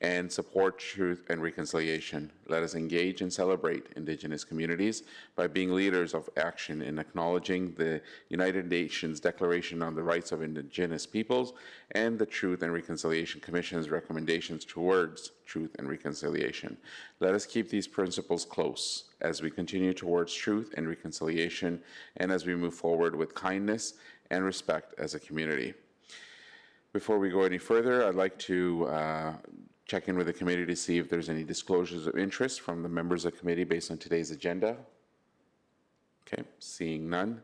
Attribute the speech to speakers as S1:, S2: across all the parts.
S1: and support truth and reconciliation. Let us engage and celebrate Indigenous communities by being leaders of action in acknowledging the United Nations Declaration on the Rights of Indigenous Peoples and the Truth and Reconciliation Commission's recommendations towards truth and reconciliation. Let us keep these principles close as we continue towards truth and reconciliation and as we move forward with kindness and respect as a community. Before we go any further, I'd like to check in with the committee to see if there's any disclosures of interest from the members of the committee based on today's agenda. Okay, seeing none.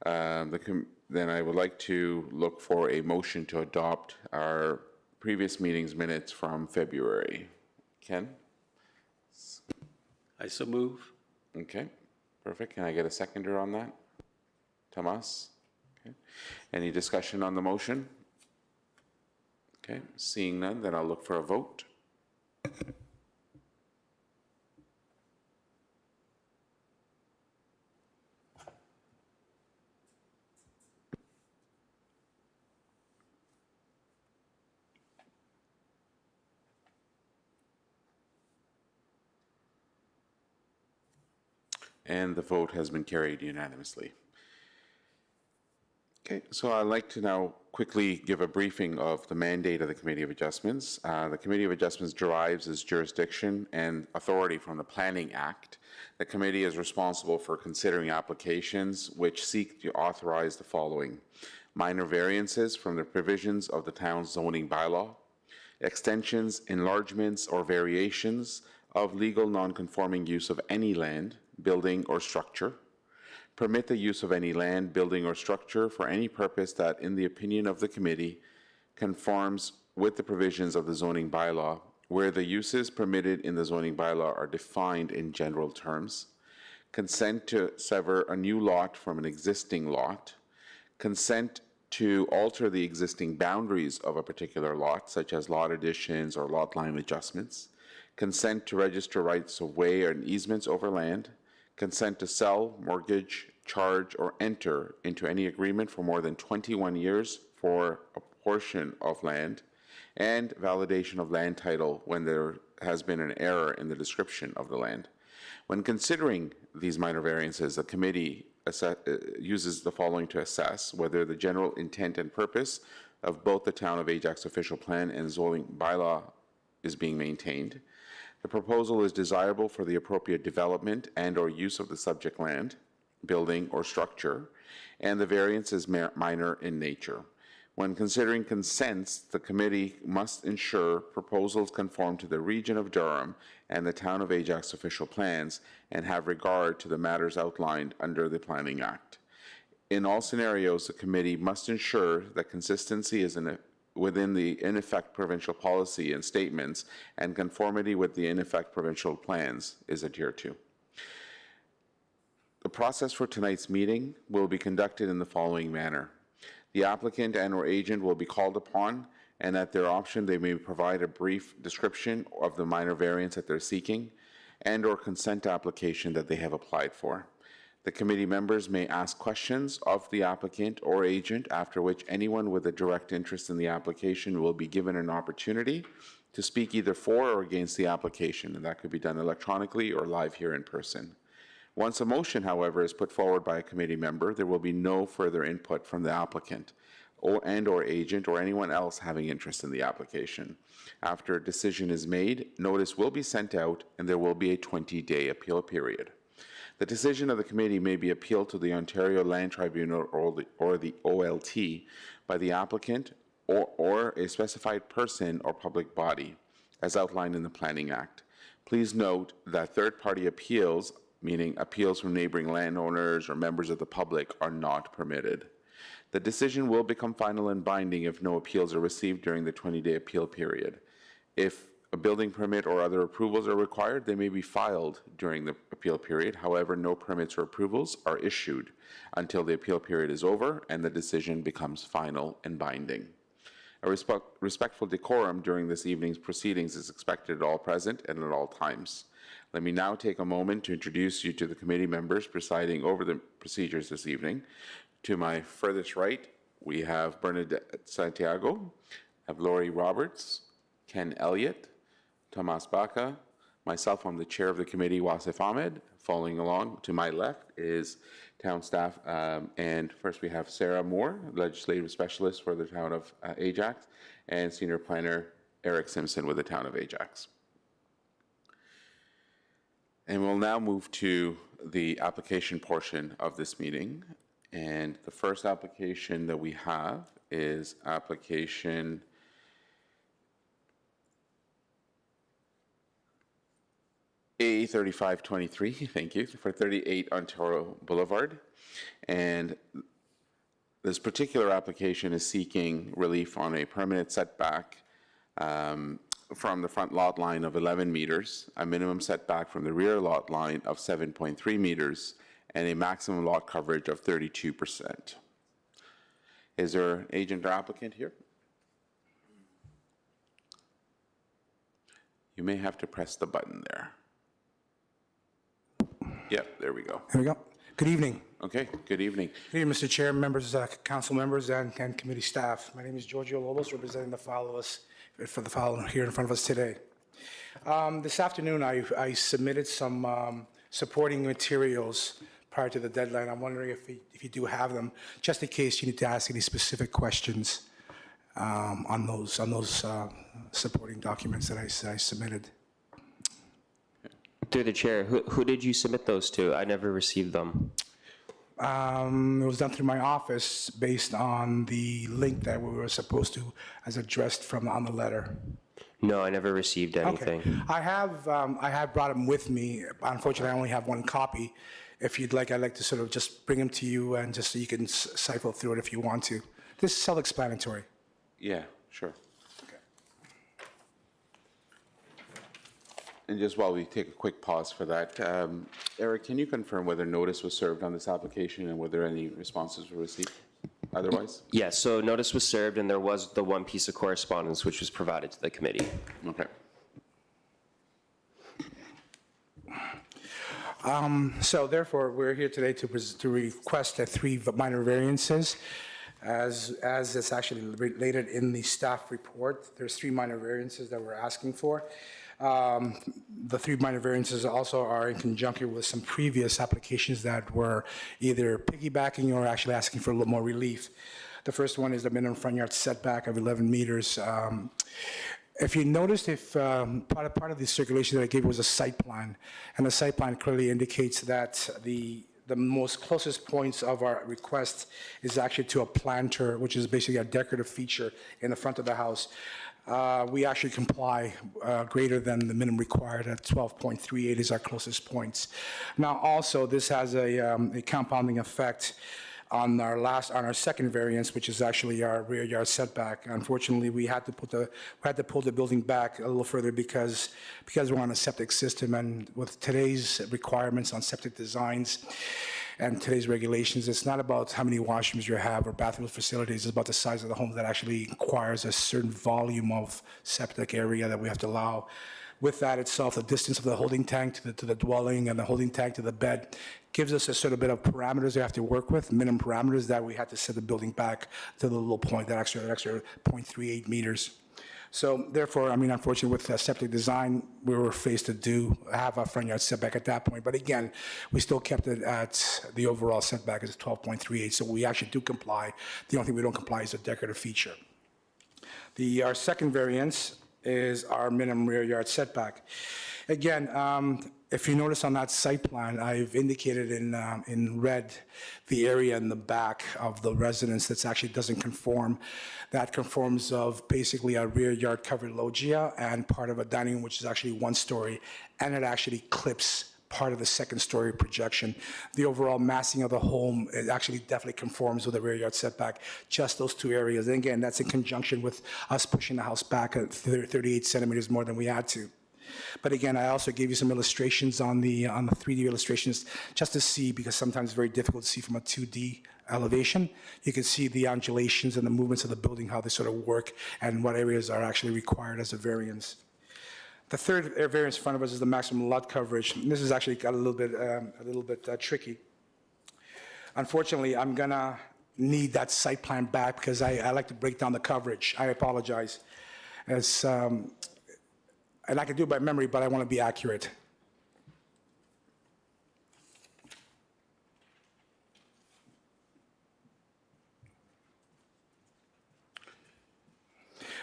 S1: Then I would like to look for a motion to adopt our previous meeting's minutes from February. Ken?
S2: I so move.
S1: Okay, perfect. Can I get a seconder on that? Tomas? Okay. Any discussion on the motion? Okay, seeing none, then I'll look for a vote. And the vote has been carried unanimously. Okay, so I'd like to now quickly give a briefing of the mandate of the Committee of Adjustments. The Committee of Adjustments derives its jurisdiction and authority from the Planning Act. The committee is responsible for considering applications which seek to authorize the following: minor variances from the provisions of the town's zoning bylaw, extensions, enlargements, or variations of legal non-conforming use of any land, building, or structure, permit the use of any land, building, or structure for any purpose that, in the opinion of the committee, conforms with the provisions of the zoning bylaw, where the uses permitted in the zoning bylaw are defined in general terms, consent to sever a new lot from an existing lot, consent to alter the existing boundaries of a particular lot, such as lot additions or lot line adjustments, consent to register rights of way and easements over land, consent to sell, mortgage, charge, or enter into any agreement for more than 21 years for a portion of land, and validation of land title when there has been an error in the description of the land. When considering these minor variances, the committee uses the following to assess whether the general intent and purpose of both the Town of Ajax official plan and zoning bylaw is being maintained. The proposal is desirable for the appropriate development and or use of the subject land, building, or structure, and the variance is minor in nature. When considering consents, the committee must ensure proposals conform to the Region of Durham and the Town of Ajax official plans and have regard to the matters outlined under the Planning Act. In all scenarios, the committee must ensure that consistency is within the in effect provincial policy and statements, and conformity with the in effect provincial plans is adhered to. The process for tonight's meeting will be conducted in the following manner. The applicant and or agent will be called upon, and at their option they may provide a brief description of the minor variance that they're seeking and or consent application that they have applied for. The committee members may ask questions of the applicant or agent, after which anyone with a direct interest in the application will be given an opportunity to speak either for or against the application, and that could be done electronically or live here in person. Once a motion, however, is put forward by a committee member, there will be no further input from the applicant or agent or anyone else having interest in the application. After a decision is made, notice will be sent out and there will be a 20-day appeal period. The decision of the committee may be appealed to the Ontario Land Tribunal or the OLT by the applicant or a specified person or public body, as outlined in the Planning Act. Please note that third-party appeals, meaning appeals from neighboring landowners or members of the public, are not permitted. The decision will become final and binding if no appeals are received during the 20-day appeal period. If a building permit or other approvals are required, they may be filed during the appeal period. However, no permits or approvals are issued until the appeal period is over and the decision becomes final and binding. A respectful decorum during this evening's proceedings is expected at all present and at all times. Let me now take a moment to introduce you to the committee members presiding over the procedures this evening. To my furthest right, we have Bernadette Santiago, I have Laurie Roberts, Ken Elliott, Tomas Baca. Myself, I'm the chair of the committee, Wasif Ahmed. Following along to my left is town staff. And first we have Sarah Moore, legislative specialist for the town of Ajax, and senior planner Eric Simpson with the town of Ajax. And we'll now move to the application portion of this meeting. And the first application that we have is application A3523, thank you, for 38 Ontario Boulevard. And this particular application is seeking relief on a permanent setback from the front lot line of 11 meters, a minimum setback from the rear lot line of 7.3 meters, and a maximum lot coverage of 32%. Is there an agent or applicant here? You may have to press the button there. Yep, there we go.
S2: There we go. Good evening.
S1: Okay, good evening.
S2: Good evening, Mr. Chair, members, council members, and committee staff. My name is Giorgio Lobos, representing the followers for the following here in front of us today. This afternoon, I submitted some supporting materials prior to the deadline. I'm wondering if you do have them, just in case you need to ask any specific questions on those supporting documents that I submitted.
S3: Through the chair, who did you submit those to? I never received them.
S2: It was done through my office based on the link that we were supposed to, as addressed on the letter.
S3: No, I never received anything.
S2: Okay. I have brought them with me. Unfortunately, I only have one copy. If you'd like, I'd like to sort of just bring them to you, and just so you can cipher through it if you want to. This is self-explanatory.
S1: Yeah, sure. And just while we take a quick pause for that, Eric, can you confirm whether notice was served on this application and whether any responses were received otherwise?
S3: Yes, so notice was served, and there was the one piece of correspondence which was provided to the committee.
S1: Okay.
S2: So therefore, we're here today to request 3 minor variances. As it's actually related in the staff report, there's 3 minor variances that we're asking for. The 3 minor variances also are in conjunction with some previous applications that were either piggybacking or actually asking for a little more relief. The first one is the minimum front yard setback of 11 meters. If you noticed, part of the circulation that I gave was a site plan, and the site plan clearly indicates that the most closest points of our request is actually to a planter, which is basically a decorative feature in the front of the house. We actually comply greater than the minimum required at 12.38 is our closest points. Now, also, this has a compounding effect on our second variance, which is actually our rear yard setback. Unfortunately, we had to pull the building back a little further because we're on a septic system, and with today's requirements on septic designs and today's regulations, it's not about how many washrooms you have or bathroom facilities. It's about the size of the home that actually requires a certain volume of septic area that we have to allow. With that itself, the distance of the holding tank to the dwelling and the holding tank to the bed gives us a sort of bit of parameters we have to work with, minimum parameters that we had to set the building back to the little point, that extra 0.38 meters. So therefore, I mean, unfortunately, with septic design, we were faced to have a front yard setback at that point. But again, we still kept it at the overall setback as 12.38. So we actually do comply. The only thing we don't comply is a decorative feature. Our second variance is our minimum rear yard setback. Again, if you notice on that site plan, I've indicated in red the area in the back of the residence that actually doesn't conform. That conforms of basically a rear yard covered loggia and part of a dining room, which is actually 1 story, and it actually clips part of the 2nd story projection. The overall massing of the home, it actually definitely conforms with the rear yard setback, just those 2 areas. And again, that's in conjunction with us pushing the house back at 38 centimeters more than we had to. But again, I also gave you some illustrations on the 3D illustrations just to see, because sometimes it's very difficult to see from a 2D elevation. You can see the undulations and the movements of the building, how they sort of work, and what areas are actually required as a variance. The third variance in front of us is the maximum lot coverage. And this is actually got a little bit tricky. Unfortunately, I'm gonna need that site plan back because I like to break down the coverage. I apologize. as, and I can do it by memory, but I want to be accurate.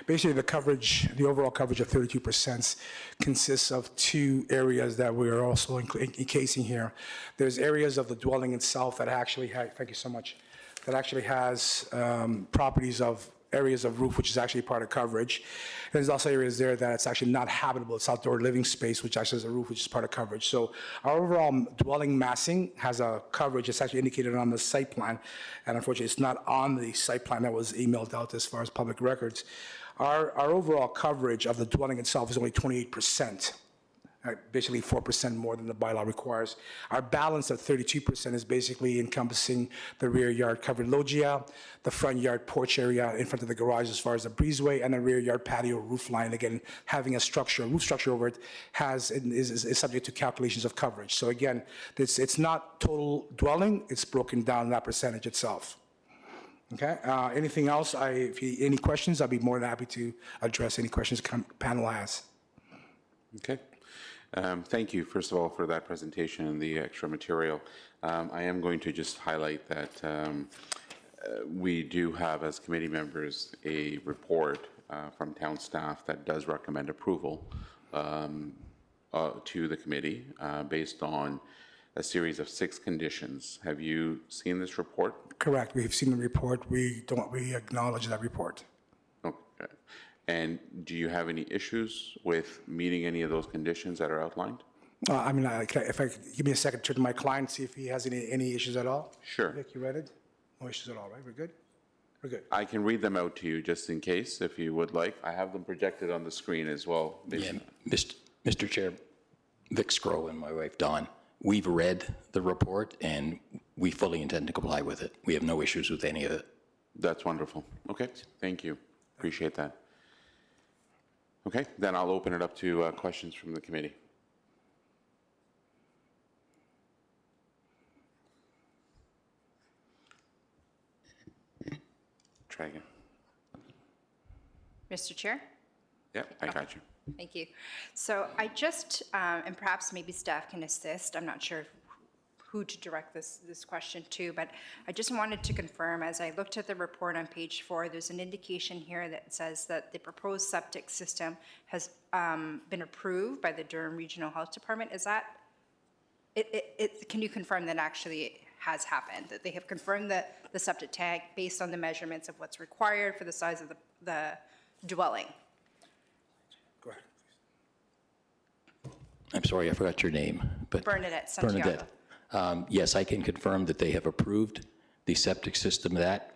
S2: Basically, the coverage, the overall coverage of 32% consists of two areas that we are also encasing here. There's areas of the dwelling itself that actually have, thank you so much, that actually has properties of areas of roof, which is actually part of coverage. There's also areas there that it's actually not habitable. It's outdoor living space, which actually has a roof, which is part of coverage. So our overall dwelling massing has a coverage. It's actually indicated on the site plan, and unfortunately, it's not on the site plan that was emailed out as far as public records. Our overall coverage of the dwelling itself is only 28%. Basically 4% more than the bylaw requires. Our balance of 32% is basically encompassing the rear yard covered loggia, the front yard porch area in front of the garage as far as the breezeway, and the rear yard patio roof line. Again, having a structure, a roof structure over it is subject to calculations of coverage. So again, it's not total dwelling, it's broken down that percentage itself. Okay, anything else? Any questions, I'll be more than happy to address any questions the panel has.
S1: Okay. Thank you, first of all, for that presentation and the extra material. I am going to just highlight that we do have, as committee members, a report from town staff that does recommend approval to the committee based on a series of 6 conditions. Have you seen this report?
S2: Correct. We've seen the report. We acknowledge that report.
S1: Okay. And do you have any issues with meeting any of those conditions that are outlined?
S2: I mean, if I give me a second to turn to my client, see if he has any issues at all.
S1: Sure.
S2: Vic, you read it? No issues at all, right? We're good? We're good.
S1: I can read them out to you just in case, if you would like. I have them projected on the screen as well.
S4: Yeah, Mr. Chair, Vic Scroll and my wife Dawn, we've read the report and we fully intend to comply with it. We have no issues with any of it.
S1: That's wonderful. Okay, thank you. Appreciate that. Okay, then I'll open it up to questions from the committee. Try again.
S5: Mr. Chair?
S1: Yeah, I got you.
S5: Thank you. So I just, and perhaps maybe staff can assist, I'm not sure who to direct this question to, but I just wanted to confirm, as I looked at the report on page 4, there's an indication here that says that the proposed septic system has been approved by the Durham Regional Health Department. Is that, can you confirm that actually has happened, that they have confirmed that the septic tank based on the measurements of what's required for the size of the dwelling?
S2: Go ahead.
S4: I'm sorry, I forgot your name, but.
S5: Bernadette Santiago.
S4: Bernadette. Yes, I can confirm that they have approved the septic system that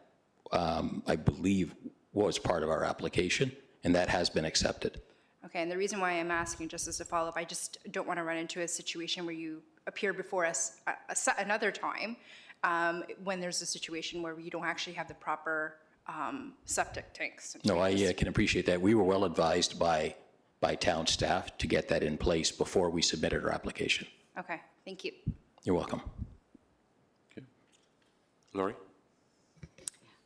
S4: I believe was part of our application, and that has been accepted.
S5: Okay, and the reason why I'm asking, just as a follow-up, I just don't want to run into a situation where you appear before us another time when there's a situation where you don't actually have the proper septic tanks.
S4: No, I can appreciate that. We were well advised by town staff to get that in place before we submitted our application.
S5: Okay, thank you.
S4: You're welcome.
S1: Okay. Lori?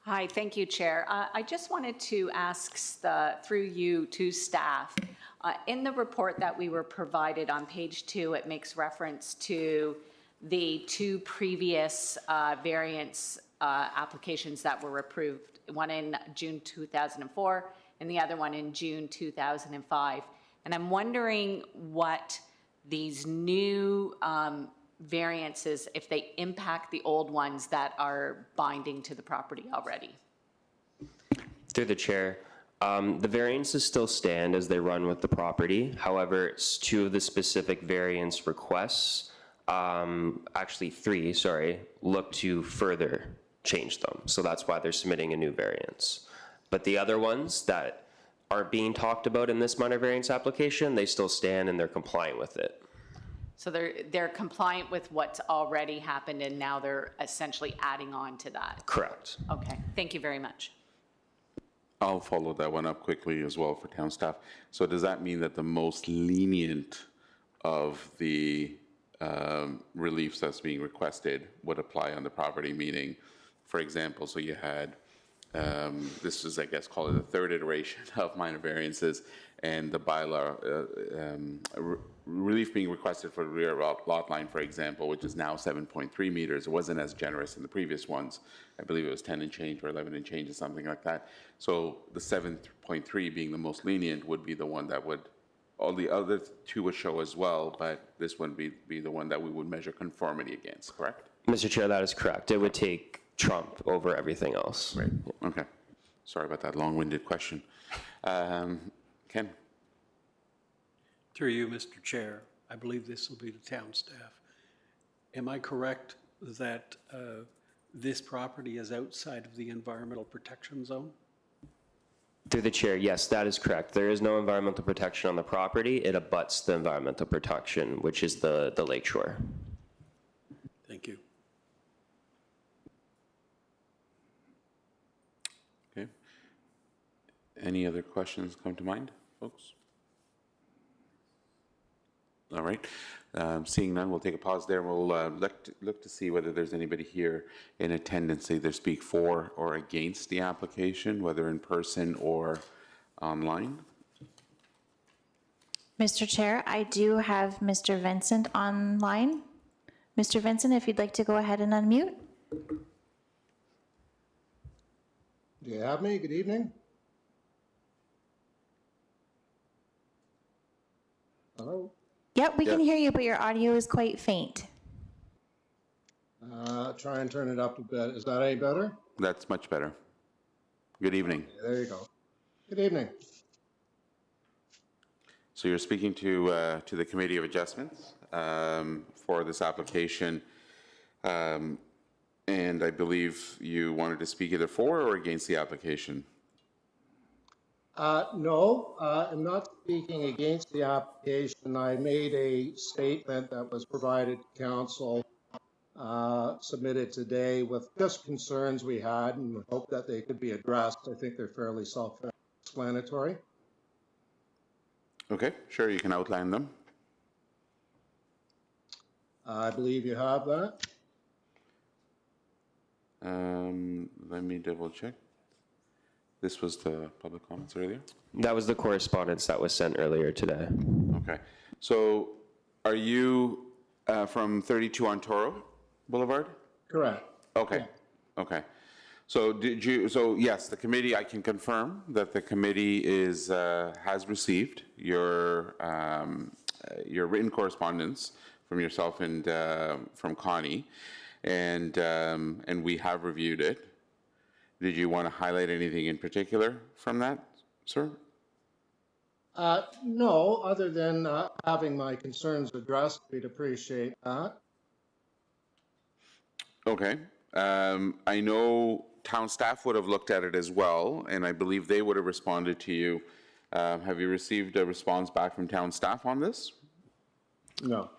S6: Hi, thank you, Chair. I just wanted to ask through you to staff. In the report that we were provided on page 2, it makes reference to the 2 previous variance applications that were approved, one in June 2004 and the other one in June 2005. And I'm wondering what these new variances, if they impact the old ones that are binding to the property already.
S3: Through the chair, the variances still stand as they run with the property. However, 2 of the specific variance requests, actually 3, sorry, look to further change them. So that's why they're submitting a new variance. But the other ones that aren't being talked about in this minor variance application, they still stand and they're compliant with it.
S6: So they're compliant with what's already happened and now they're essentially adding on to that.
S3: Correct.
S6: Okay, thank you very much.
S1: I'll follow that one up quickly as well for town staff. So does that mean that the most lenient of the reliefs that's being requested would apply on the property? Meaning, for example, so you had This is, I guess, call it the third iteration of minor variances, and the bylaw relief being requested for the rear lot line, for example, which is now 7.3 meters. It wasn't as generous in the previous ones. I believe it was 10 and change or 11 and change or something like that. So the 7.3 being the most lenient would be the one that would, all the other two would show as well, but this one be the one that we would measure conformity against, correct?
S3: Mr. Chair, that is correct. It would take trump over everything else.
S1: Right. Okay. Sorry about that long-winded question. Ken?
S7: Through you, Mr. Chair, I believe this will be the town staff. Am I correct that this property is outside of the environmental protection zone?
S3: Through the chair, yes, that is correct. There is no environmental protection on the property. It abuts the environmental protection, which is the lake shore.
S7: Thank you.
S1: Okay. Any other questions come to mind, folks? All right. Seeing none, we'll take a pause there. We'll look to see whether there's anybody here in attendance, either speak for or against the application, whether in person or online.
S8: Mr. Chair, I do have Mr. Vincent online. Mr. Vincent, if you'd like to go ahead and unmute.
S9: Do you have me? Good evening. Hello?
S8: Yep, we can
S1: Yeah.
S8: hear you, but your audio is quite faint.
S9: Try and turn it up a bit. Is that any better?
S1: That's much better. Good evening.
S9: There you go. Good evening.
S1: So you're speaking to the Committee of Adjustments for this application, and I believe you wanted to speak either for or against the application.
S9: No, I'm not speaking against the application. I made a statement that was provided to council, submitted today with just concerns we had and hope that they could be addressed. I think they're fairly self-explanatory.
S1: Okay, sure, you can outline them.
S9: I believe you have that.
S1: Let me double check. This was the public comments earlier?
S3: That was the correspondence that was sent earlier today.
S1: Okay. So are you from 32 Ontoro Boulevard?
S9: Correct.
S1: Okay. Okay. So yes, the committee, I can confirm that the committee has received your written correspondence from yourself and from Connie, and we have reviewed it. Did you want to highlight anything in particular from that, sir?
S9: No, other than having my concerns addressed, we'd appreciate that.
S1: Okay. I know town staff would have looked at it as well, and I believe they would have responded to you. Have you received a response back from town staff on this?
S9: No.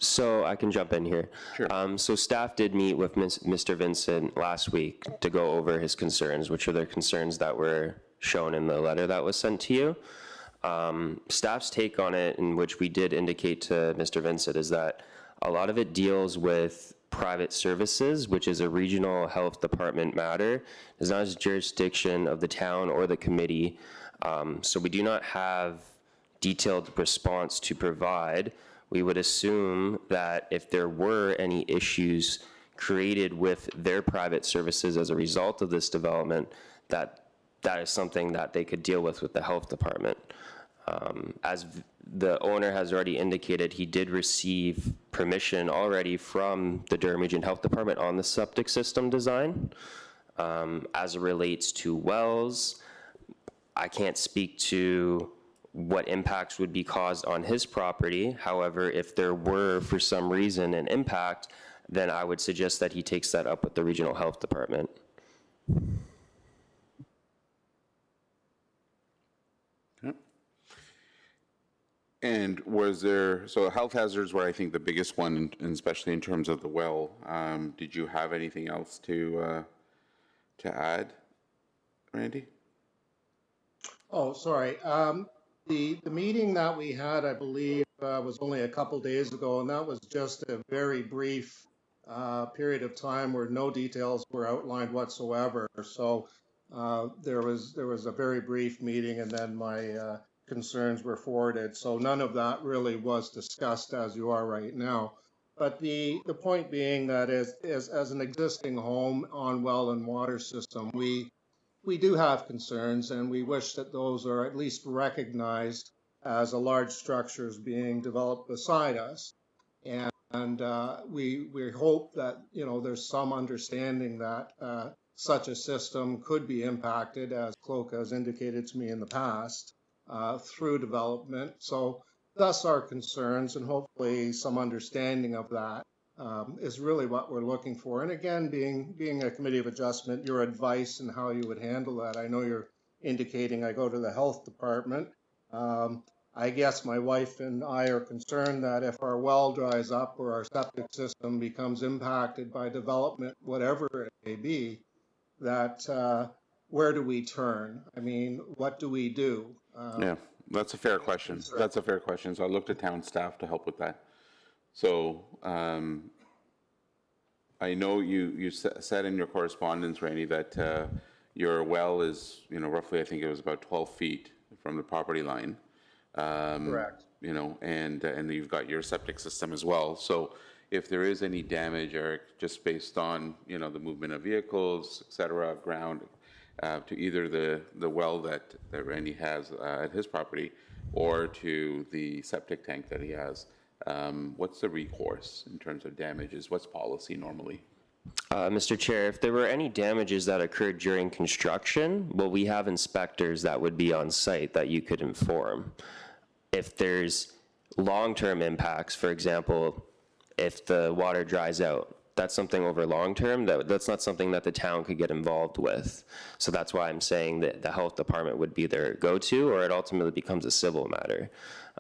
S3: So I can jump in here.
S1: Sure.
S3: So staff did meet with Mr. Vincent last week to go over his concerns, which are the concerns that were shown in the letter that was sent to you. Staff's take on it, in which we did indicate to Mr. Vincent, is that a lot of it deals with private services, which is a regional health department matter. It's not as jurisdiction of the town or the committee. So we do not have detailed response to provide. We would assume that if there were any issues created with their private services as a result of this development, that is something that they could deal with the health department. As the owner has already indicated, he did receive permission already from the Durham Region Health Department on the septic system design. As it relates to wells, I can't speak to what impacts would be caused on his property. However, if there were, for some reason, an impact, then I would suggest that he takes that up with the regional health department.
S1: Okay. And was there, so health hazards were, I think, the biggest one, and especially in terms of the well. Did you have anything else to add, Randy?
S9: Oh, sorry. The meeting that we had, I believe, was only a couple days ago, and that was just a very brief period of time where no details were outlined whatsoever. So there was a very brief meeting, and then my concerns were forwarded. So none of that really was discussed as you are right now. But the point being that as an existing home on well and water system, we do have concerns, and we wish that those are at least recognized as a large structures being developed beside us. And we hope that, you know, there's some understanding that such a system could be impacted, as Cloak has indicated to me in the past, through development. So thus our concerns, and hopefully some understanding of that is really what we're looking for. And again, being a committee of adjustment, your advice and how you would handle that. I know you're indicating I go to the health department. I guess my wife and I are concerned that if our well dries up or our septic system becomes impacted by development, whatever it may be, that where do we turn? I mean, what do we do?
S1: Yeah, that's a fair question. That's a fair question. So I looked at town staff to help with that. So I know you said in your correspondence, Randy, that your well is, you know, roughly, I think it was about 12 feet from the property line.
S9: Correct.
S1: You know, and you've got your septic system as well. So if there is any damage, Eric, just based on, you know, the movement of vehicles, et cetera, ground, to either the well that Randy has at his property or to the septic tank that he has, what's the recourse in terms of damages? What's policy normally?
S3: Mr. Chair, if there were any damages that occurred during construction, well, we have inspectors that would be on site that you could inform. If there's long-term impacts, for example, if the water dries out, that's something over long-term, that's not something that the town could get involved with. So that's why I'm saying that the health department would be their go-to, or it ultimately becomes a civil matter.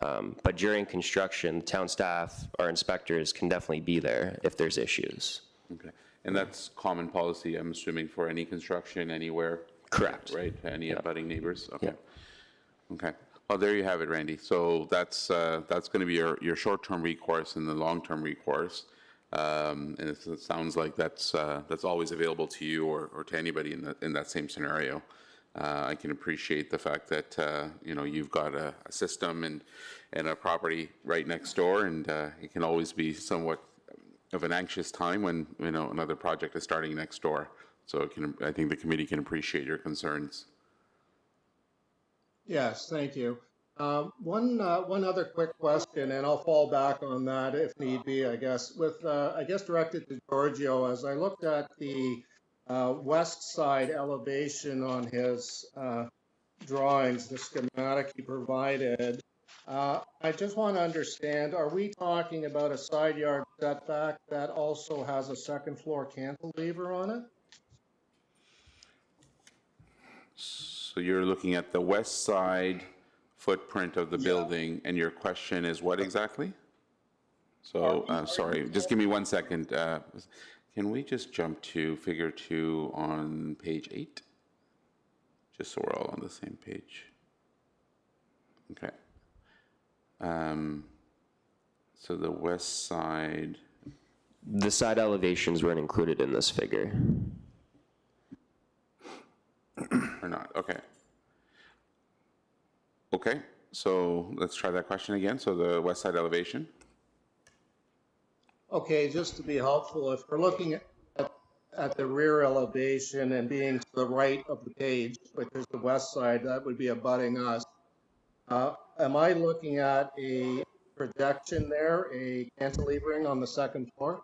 S3: But during construction, town staff or inspectors can definitely be there if there's issues.
S1: Okay. And that's common policy, I'm assuming, for any construction anywhere?
S3: Correct.
S1: Right? Any abutting neighbors? Okay.
S3: Yeah.
S1: Okay. Well, there you have it, Randy. So that's going to be your short-term recourse and the long-term recourse. And it sounds like that's always available to you or to anybody in that same scenario. I can appreciate the fact that you know, you've got a system and a property right next door, and it can always be somewhat of an anxious time when, you know, another project is starting next door. So I think the committee can appreciate your concerns.
S9: Yes, thank you. One other quick question, and I'll fall back on that if need be, I guess, directed to Giorgio. As I looked at the west side elevation on his drawings, the schematic he provided, I just want to understand, are we talking about a side yard setback that also has a second floor cantilever on it?
S1: So you're looking at the west side footprint of the building, and your question is what exactly? So, sorry, just give me 1 second. Can we just jump to figure 2 on page 8? Just so we're all on the same page. Okay. So the west side,
S3: The side elevations weren't included in this figure.
S1: or not? Okay. Okay, so let's try that question again. So the west side elevation?
S9: Okay, just to be helpful, if we're looking at the rear elevation and being to the right of the page, which is the west side, that would be abutting us. Am I looking at a projection there, a cantilevering on the second floor?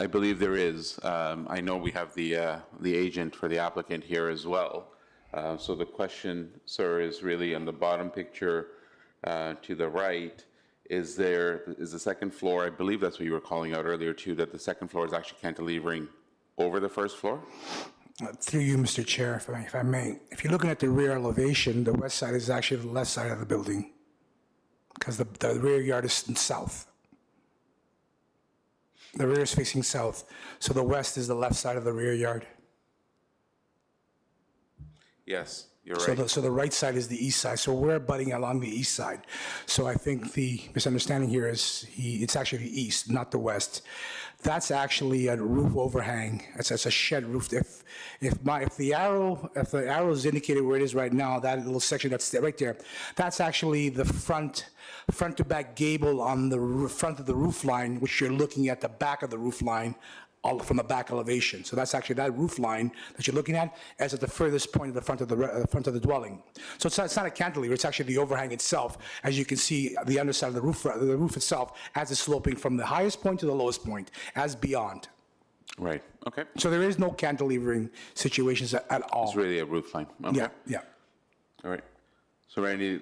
S1: I believe there is. I know we have the agent for the applicant here as well. So the question, sir, is really on the bottom picture to the right. Is the second floor, I believe that's what you were calling out earlier too, that the second floor is actually cantilevering over the first floor?
S2: Through you, Mr. Chair, if I may, if you're looking at the rear elevation, the west side is actually the left side of the building, because the rear yard is south. The rear is facing south, so the west is the left side of the rear yard.
S1: Yes. You're
S2: So
S1: right.
S2: the right side is the east side, so we're abutting along the east side. So I think the misunderstanding here is it's actually the east, not the west. That's actually a roof overhang, it's a shed roof. If the arrow is indicated where it is right now, that little section that's right there, that's actually the front to back gable on the front of the roof line, which you're looking at the back of the roof line, all from the back elevation. So that's actually that roof line that you're looking at as at the furthest point of the front of the dwelling. So it's not a cantilever, it's actually the overhang itself. As you can see, the underside of the roof itself as it's sloping from the highest point to the lowest point, as beyond.
S1: Right, okay.
S2: So there is no cantilevering situations at all.
S1: It's really a roof line. Okay.
S2: Yeah, yeah.
S1: All right. So Randy,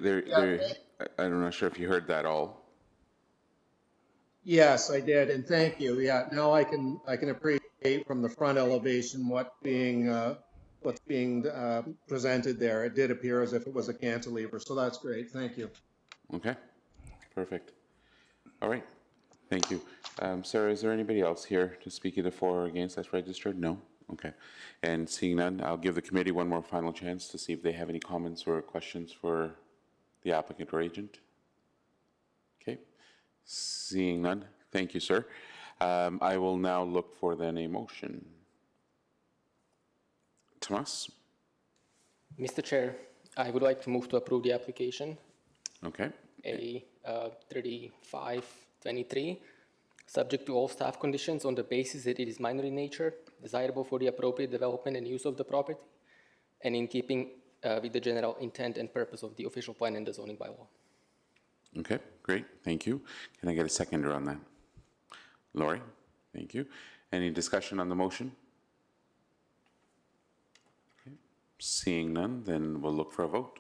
S1: I'm not sure if you heard that all.
S9: Yes, I did, and thank you. Yeah, now I can appreciate from the front elevation what's being presented there. It did appear as if it was a cantilever, so that's great. Thank you.
S1: Okay, perfect. All right, thank you. Sarah, is there anybody else here to speak either for or against that's registered? No? Okay. And seeing none, I'll give the committee one more final chance to see if they have any comments or questions for the applicant or agent. Okay. Seeing none, thank you, sir. I will now look for then a motion. Tomas?
S10: Mr. Chair, I would like to move to approve the application,
S1: Okay.
S10: A 3523, subject to all staff conditions on the basis that it is minor in nature, desirable for the appropriate development and use of the property, and in keeping with the general intent and purpose of the official plan and the zoning bylaw.
S1: Okay, great, thank you. Can I get a seconder on that? Lori, thank you. Any discussion on the motion? Okay. Seeing none, then we'll look for a vote.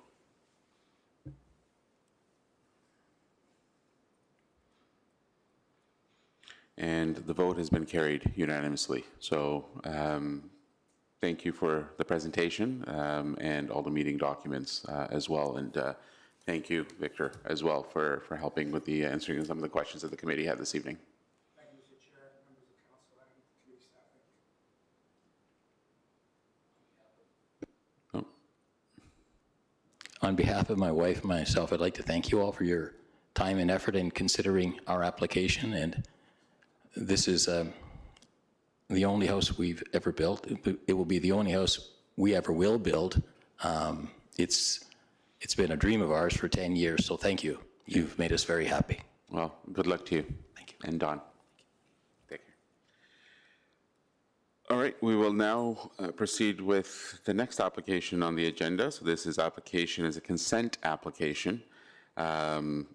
S1: And the vote has been carried unanimously. So thank you for the presentation and all the meeting documents as well. And thank you, Victor, as well, for helping with the answering of some of the questions that the committee had this evening.
S2: Thank you, Mr. Chair, members of council, and committee staff. Thank you.
S1: Oh,
S4: On behalf of my wife and myself, I'd like to thank you all for your time and effort in considering our application. And this is the only house we've ever built. It will be the only house we ever will build. It's been a dream of ours for 10 years, so thank you. You've made us very happy.
S1: well, good luck to you.
S4: Thank you.
S1: And Don. Take care. All right, we will now proceed with the next application on the agenda. So this application is a consent application in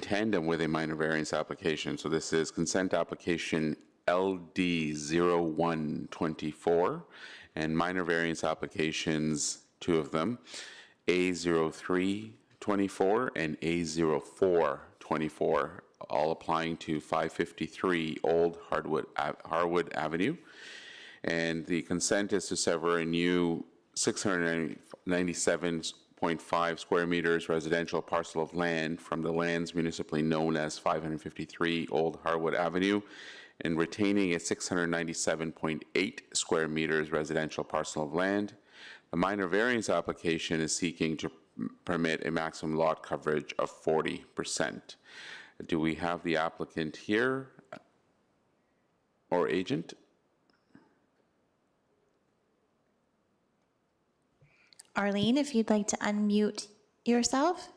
S1: tandem with a minor variance application. So this is consent application LD0124 and minor variance applications, two of them, A0324 and A0424, all applying to 553 Old Harwood Avenue. And the consent is to sever a new 697.5 square meters residential parcel of land from the lands municipally known as 553 Old Harwood Avenue and retaining a 697.8 square meters residential parcel of land. The minor variance application is seeking to permit a maximum lot coverage of 40%. Do we have the applicant here or agent?
S8: Arlene, if you'd like to unmute yourself.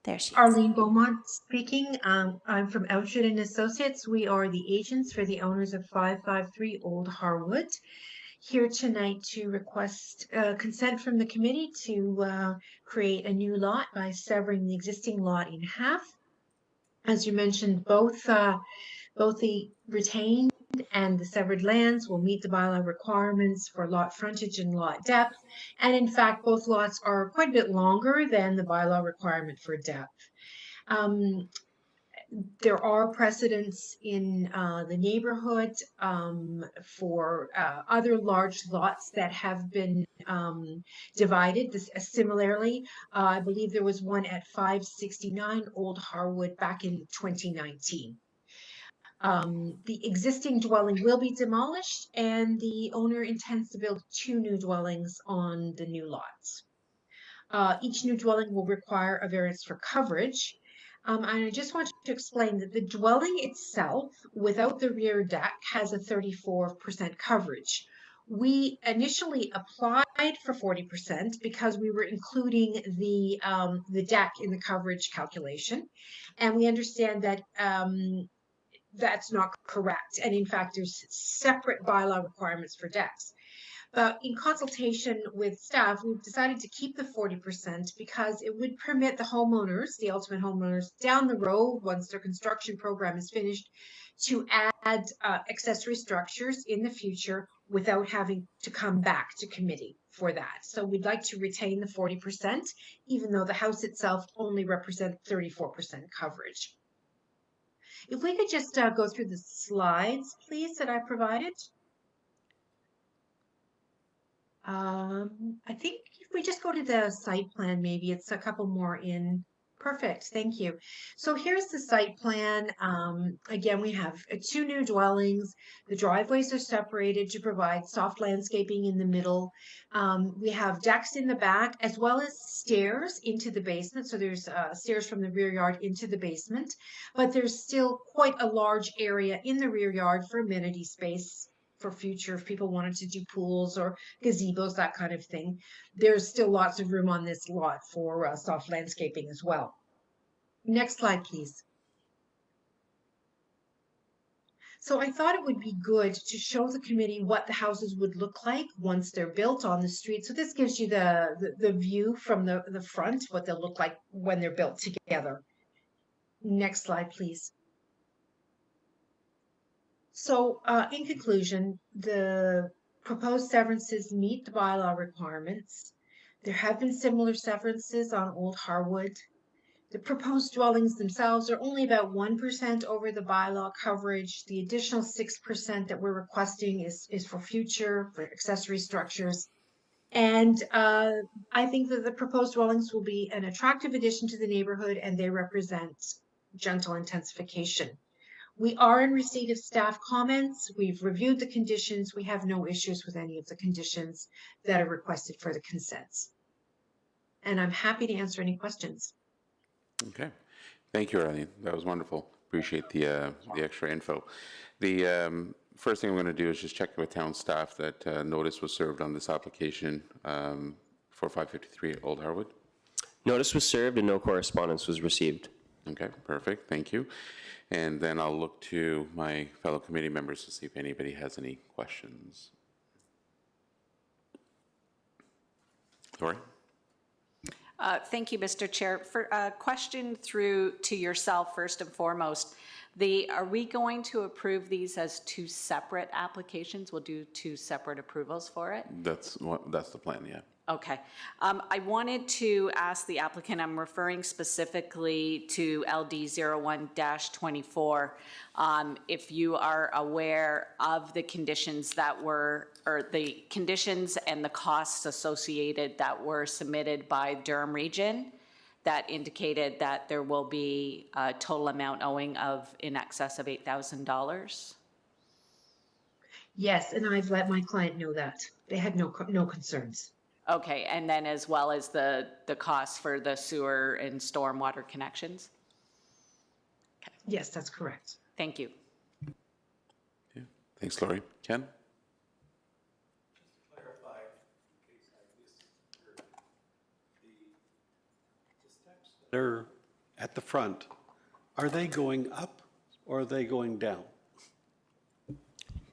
S8: There she is.
S11: Arlene Beaumont speaking. I'm from Outshit and Associates. We are the agents for the owners of 553 Old Harwood. Here tonight to request consent from the committee to create a new lot by severing the existing lot in half. As you mentioned, both the retained and the severed lands will meet the bylaw requirements for lot frontage and lot depth. And in fact, both lots are quite a bit longer than the bylaw requirement for depth. There are precedents in the neighborhood for other large lots that have been divided. Similarly, I believe there was one at 569 Old Harwood back in 2019. The existing dwelling will be demolished, and the owner intends to build 2 new dwellings on the new lots. Each new dwelling will require a variance for coverage. And I just want to explain that the dwelling itself, without the rear deck, has a 34% coverage. We initially applied for 40% because we were including the deck in the coverage calculation, and we understand that that's not correct. And in fact, there's separate bylaw requirements for decks. But in consultation with staff, we've decided to keep the 40% because it would permit the homeowners, the ultimate homeowners, down the road, once their construction program is finished, to add accessory structures in the future without having to come back to committee for that. So we'd like to retain the 40%, even though the house itself only represents 34% coverage. If we could just go through the slides, please, that I provided. I think if we just go to the site plan, maybe it's a couple more in. Perfect, thank you. So here's the site plan. Again, we have 2 new dwellings. The driveways are separated to provide soft landscaping in the middle. We have decks in the back as well as stairs into the basement. So there's stairs from the rear yard into the basement, but there's still quite a large area in the rear yard for amenity space for future, if people wanted to do pools or gazebos, that kind of thing. There's still lots of room on this lot for soft landscaping as well. Next slide, please. So I thought it would be good to show the committee what the houses would look like once they're built on the street. So this gives you the view from the front, what they'll look like when they're built together. Next slide, please. So in conclusion, the proposed severances meet the bylaw requirements. There have been similar severances on Old Harwood. The proposed dwellings themselves are only about 1% over the bylaw coverage. The additional 6% that we're requesting is for future, for accessory structures. And I think that the proposed dwellings will be an attractive addition to the neighborhood, and they represent gentle intensification. We are in receipt of staff comments. We've reviewed the conditions. We have no issues with any of the conditions that are requested for the consents. And I'm happy to answer any questions.
S1: Okay. Thank you, Arlene. That was wonderful. Appreciate the extra info. The first thing I'm going to do is just check with town staff that notice was served on this application for 553 Old Harwood.
S3: Notice was served and no correspondence was received.
S1: Okay, perfect. Thank you. And then I'll look to my fellow committee members to see if anybody has any questions. Lori?
S6: Thank you, Mr. Chair. For a question through to yourself, first and foremost, are we going to approve these as 2 separate applications? We'll do 2 separate approvals for it?
S1: That's the plan, yeah.
S6: Okay. I wanted to ask the applicant, I'm referring specifically to LD 01-24, if you are aware of the conditions that were, or the conditions and the costs associated that were submitted by Durham Region that indicated that there will be a total amount owing of in excess of $8,000?
S11: Yes, and I've let my client know that. They had no concerns.
S6: Okay, and then as well as the costs for the sewer and stormwater connections? Okay.
S11: Yes, that's correct.
S6: Thank you.
S1: Yeah. Thanks, Lori. Ken?
S7: Just to clarify, in case I misheard, the steps that are at the front, are they going up or are they going down?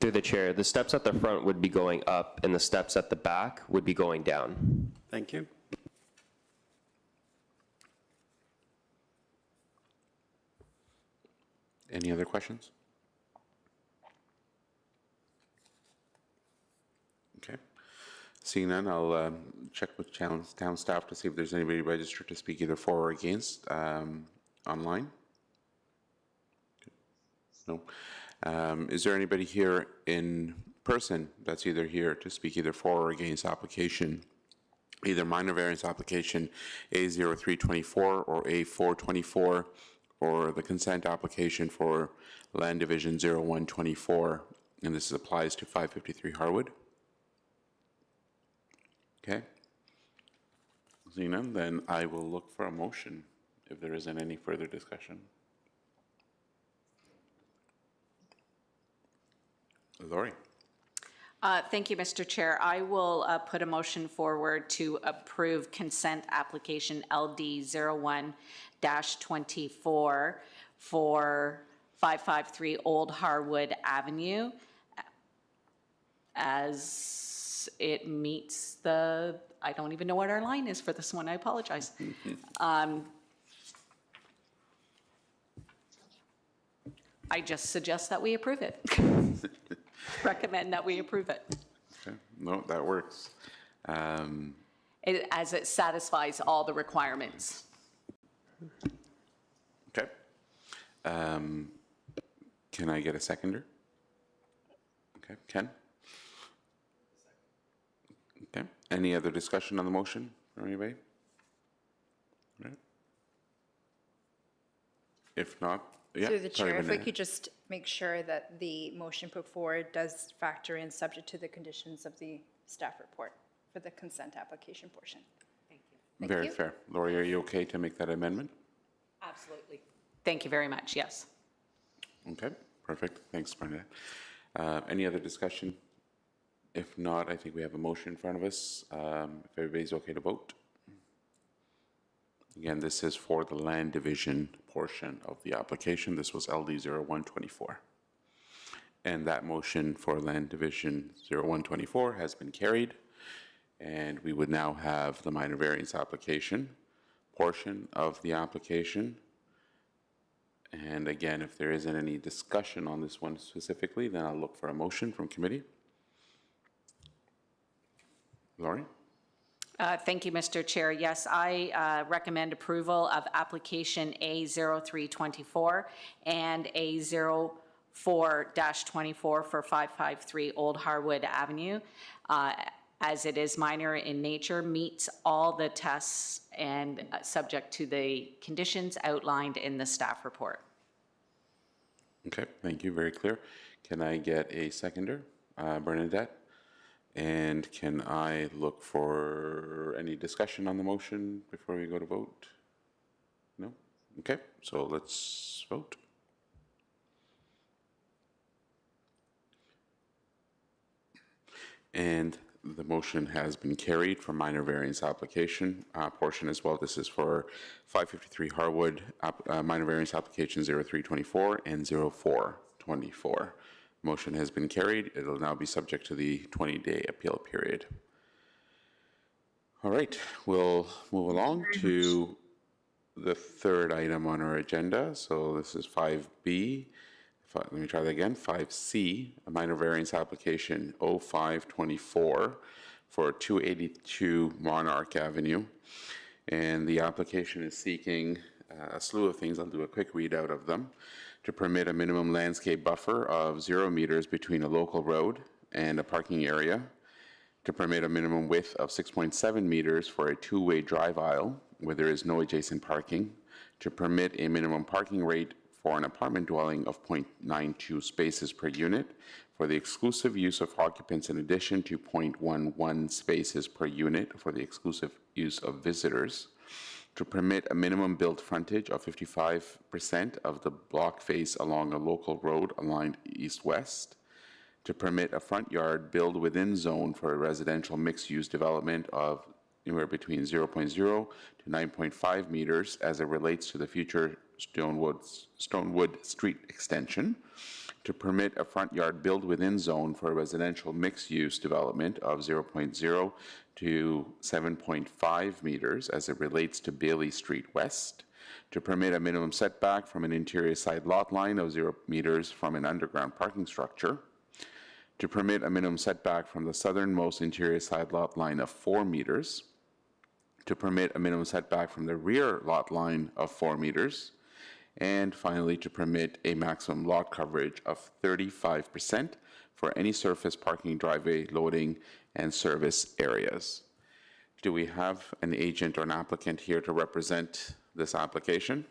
S3: Through the chair, the steps at the front would be going up and the steps at the back would be going down.
S7: Thank you.
S1: Any other questions? Okay. Seeing none, I'll check with town staff to see if there's anybody registered to speak either for or against online. No. Is there anybody here in person that's either here to speak either for or against application, either minor variance application A0324 or A424, for the consent application for Land Division 0124, and this applies to 553 Harwood. Okay. Seeing none, then I will look for a motion if there isn't any further discussion. Lori.
S6: Thank you, Mr. Chair. I will put a motion forward to approve consent application LD 01-24 for 553 Old Harwood Avenue as it meets the, I don't even know what our line is for this one, I apologize. I just suggest that we approve it. Recommend that we approve it.
S1: Okay. No, that works.
S6: As it satisfies all the requirements.
S1: Okay. Can I get a seconder? Okay, Ken? Okay. Any other discussion on the motion from anybody? All right. If not, yeah.
S5: Through the
S1: sorry,
S5: chair, if we
S1: Vanessa.
S5: could just make sure that the motion put forward does factor in subject to the conditions of the staff report for the consent application portion. Thank you.
S1: Very fair. Lori, are you okay to make that amendment?
S6: Absolutely. Thank you very much, yes.
S1: Okay, perfect. Thanks, Brenda. Any other discussion? If not, I think we have a motion in front of us. If everybody's okay to vote. Again, this is for the land division portion of the application. This was LD 0124. And that motion for land division 0124 has been carried. And we would now have the minor variance application portion of the application. And again, if there isn't any discussion on this one specifically, then I'll look for a motion from committee. Lori?
S6: Thank you, Mr. Chair. Yes, I recommend approval of application A0324 and A04-24 for 553 Old Harwood Avenue. As it is minor in nature, meets all the tests and subject to the conditions outlined in the staff report.
S1: Okay, thank you, very clear. Can I get a seconder? Bernadette? And can I look for any discussion on the motion before we go to vote? No? Okay, so let's vote. And the motion has been carried for minor variance application portion as well. This is for 553 Harwood, minor variance application 0324 and 0424. Motion has been carried. It'll now be subject to the 20-day appeal period. All right, we'll move along to the third item on our agenda. So this is 5B. Let me try that again. 5C, a minor variance application 0524 for 282 Monarch Avenue. And the application is seeking a slew of things. I'll do a quick readout of them. To permit a minimum landscape buffer of 0 meters between a local road and a parking area, to permit a minimum width of 6.7 meters for a two-way drive aisle where there is no adjacent parking, to permit a minimum parking rate for an apartment dwelling of 0.92 spaces per unit for the exclusive use of occupants in addition to 0.11 spaces per unit for the exclusive use of visitors, to permit a minimum built frontage of 55% of the block face along a local road aligned east-west, to permit a front yard build within zone for a residential mixed-use development of anywhere between 0.0 to 9.5 meters as it relates to the future Stonewood Street extension, to permit a front yard build within zone for a residential mixed-use development of 0.0 to 7.5 meters as it relates to Bailey Street West, to permit a minimum setback from an interior side lot line of 0 meters from an underground parking structure, to permit a minimum setback from the southernmost interior side lot line of 4 meters, to permit a minimum setback from the rear lot line of 4 meters, and finally to permit a maximum lot coverage of 35% for any surface parking, driveway, loading, and service areas. Do we have an agent or an applicant here to represent this application?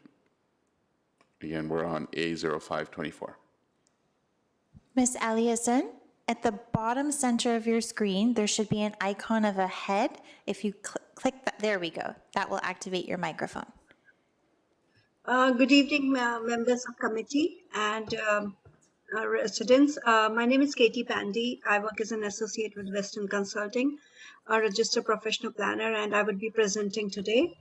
S1: Again, we're on A0524.
S8: Ms. Eliason, at the bottom center of your screen, there should be an icon of a head. If you click that, there we go. That will activate your microphone.
S12: Good evening, members of committee and residents. My name is Katie Pandy. I work as an associate with Western Consulting, a registered professional planner, and I would be presenting today.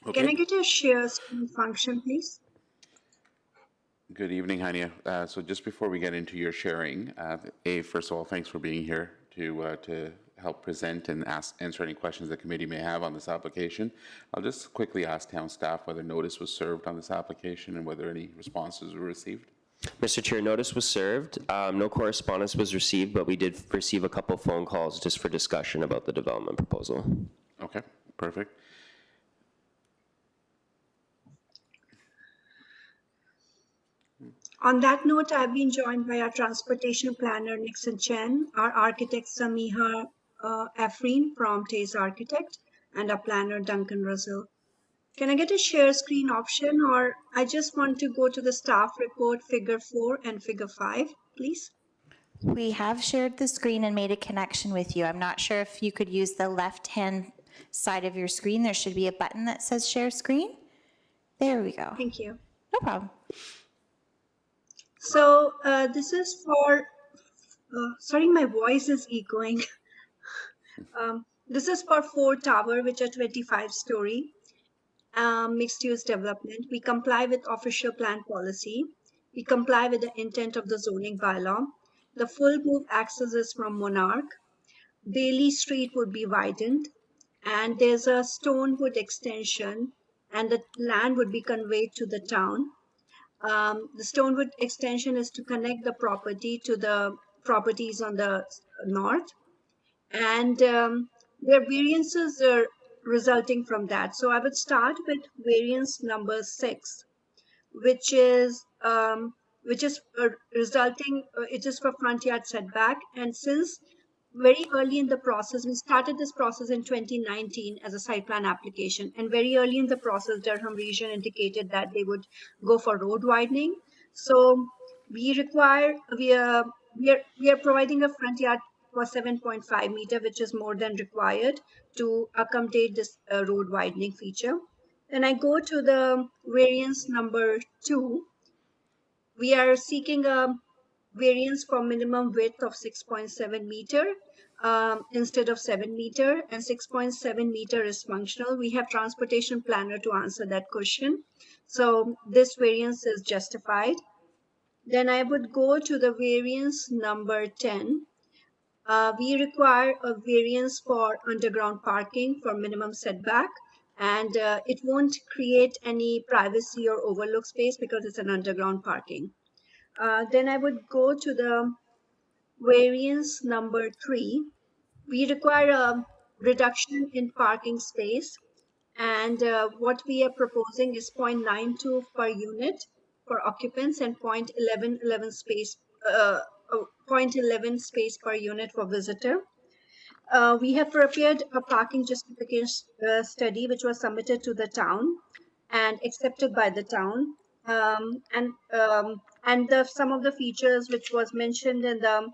S1: Okay.
S12: Can I get a share screen function, please?
S1: Good evening, Hania. So just before we get into your sharing, first of all, thanks for being here to help present and answer any questions the committee may have on this application. I'll just quickly ask town staff whether notice was served on this application and whether any responses were received.
S3: Mr. Chair, notice was served. No correspondence was received, but we did receive a couple phone calls just for discussion about the development proposal.
S1: Okay, perfect.
S12: On that note, I've been joined by our transportation planner, Nixon Chen, our architect, Samiha Afreen from Taze Architect, and our planner, Duncan Russell. Can I get a share screen option, or I just want to go to the staff report, figure 4 and figure 5, please?
S8: We have shared the screen and made a connection with you. I'm not sure if you could use the left-hand side of your screen. There should be a button that says share screen. There we go.
S12: Thank you.
S8: No problem.
S12: So this is for, sorry, my voice is echoing. This is for 4 tower, which are 25-story, mixed-use development. We comply with official plan policy. We comply with the intent of the zoning bylaw. The full move access is from Monarch. Bailey Street would be widened, and there's a Stonewood extension, and the land would be conveyed to the town. The Stonewood extension is to connect the property to the properties on the north, and their variances are resulting from that. So I would start with variance number 6, which is resulting. It is for front yard setback, and since very early in the process, we started this process in 2019 as a site plan application, and very early in the process, Durham region indicated that they would go for road widening. So we are providing a front yard for 7.5 meter, which is more than required to accommodate this road widening feature. Then I go to the variance number 2. We are seeking a variance for minimum width of 6.7 meter instead of 7 meter, and 6.7 meter is functional. We have transportation planner to answer that question. So this variance is justified. Then I would go to the variance number 10. We require a variance for underground parking for minimum setback, and it won't create any privacy or overlook space because it's an underground parking. Then I would go to the variance number 3. We require a reduction in parking space, and what we are proposing is 0.92 per unit for occupants and 0.11 space per unit for visitor. We have prepared a parking justification study which was submitted to the town and accepted by the town. Some of the features which was mentioned in the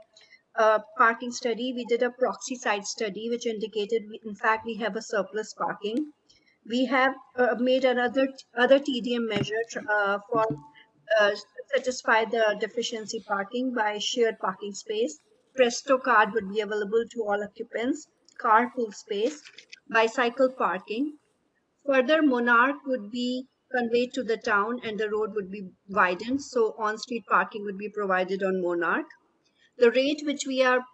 S12: parking study, we did a proxy site study which indicated, in fact, we have a surplus parking. We have made other TDM measure for satisfy the deficiency parking by shared parking space. Presto card would be available to all occupants, carpool space, bicycle parking. Further, Monarch would be conveyed to the town and the road would be widened, so on-street parking would be provided on Monarch. The rate which we are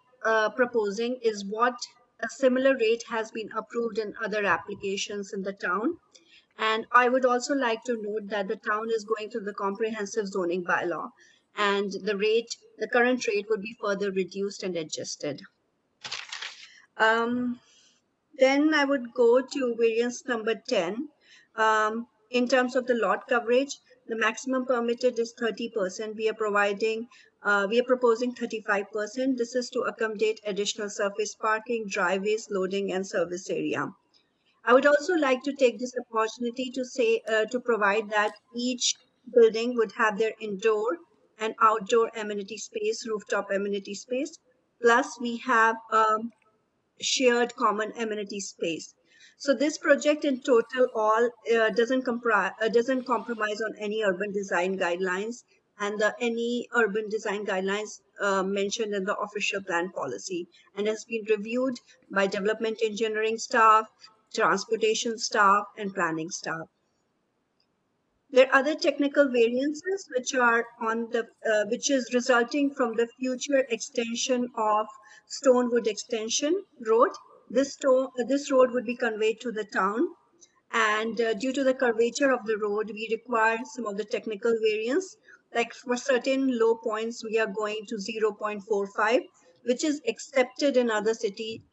S12: proposing is what a similar rate has been approved in other applications in the town. And I would also like to note that the town is going through the comprehensive zoning bylaw, and the current rate would be further reduced and adjusted. Then I would go to variance number 10. In terms of the lot coverage, the maximum permitted is 30%. We are proposing 35%. This is to accommodate additional surface parking, driveways, loading, and service area. I would also like to take this opportunity to say, to provide that each building would have their indoor and outdoor amenity space, rooftop amenity space. Plus, we have shared common amenity space. So this project in total all doesn't compromise on any urban design guidelines and any urban design guidelines mentioned in the official plan policy, and has been reviewed by development engineering staff, transportation staff, and planning staff. There are other technical variances which are on the which is resulting from the future extension of Stonewood Extension Road. This road would be conveyed to the town, and due to the curvature of the road, we require some of the technical variance. Like for certain low points, we are going to 0.45, which is accepted in other city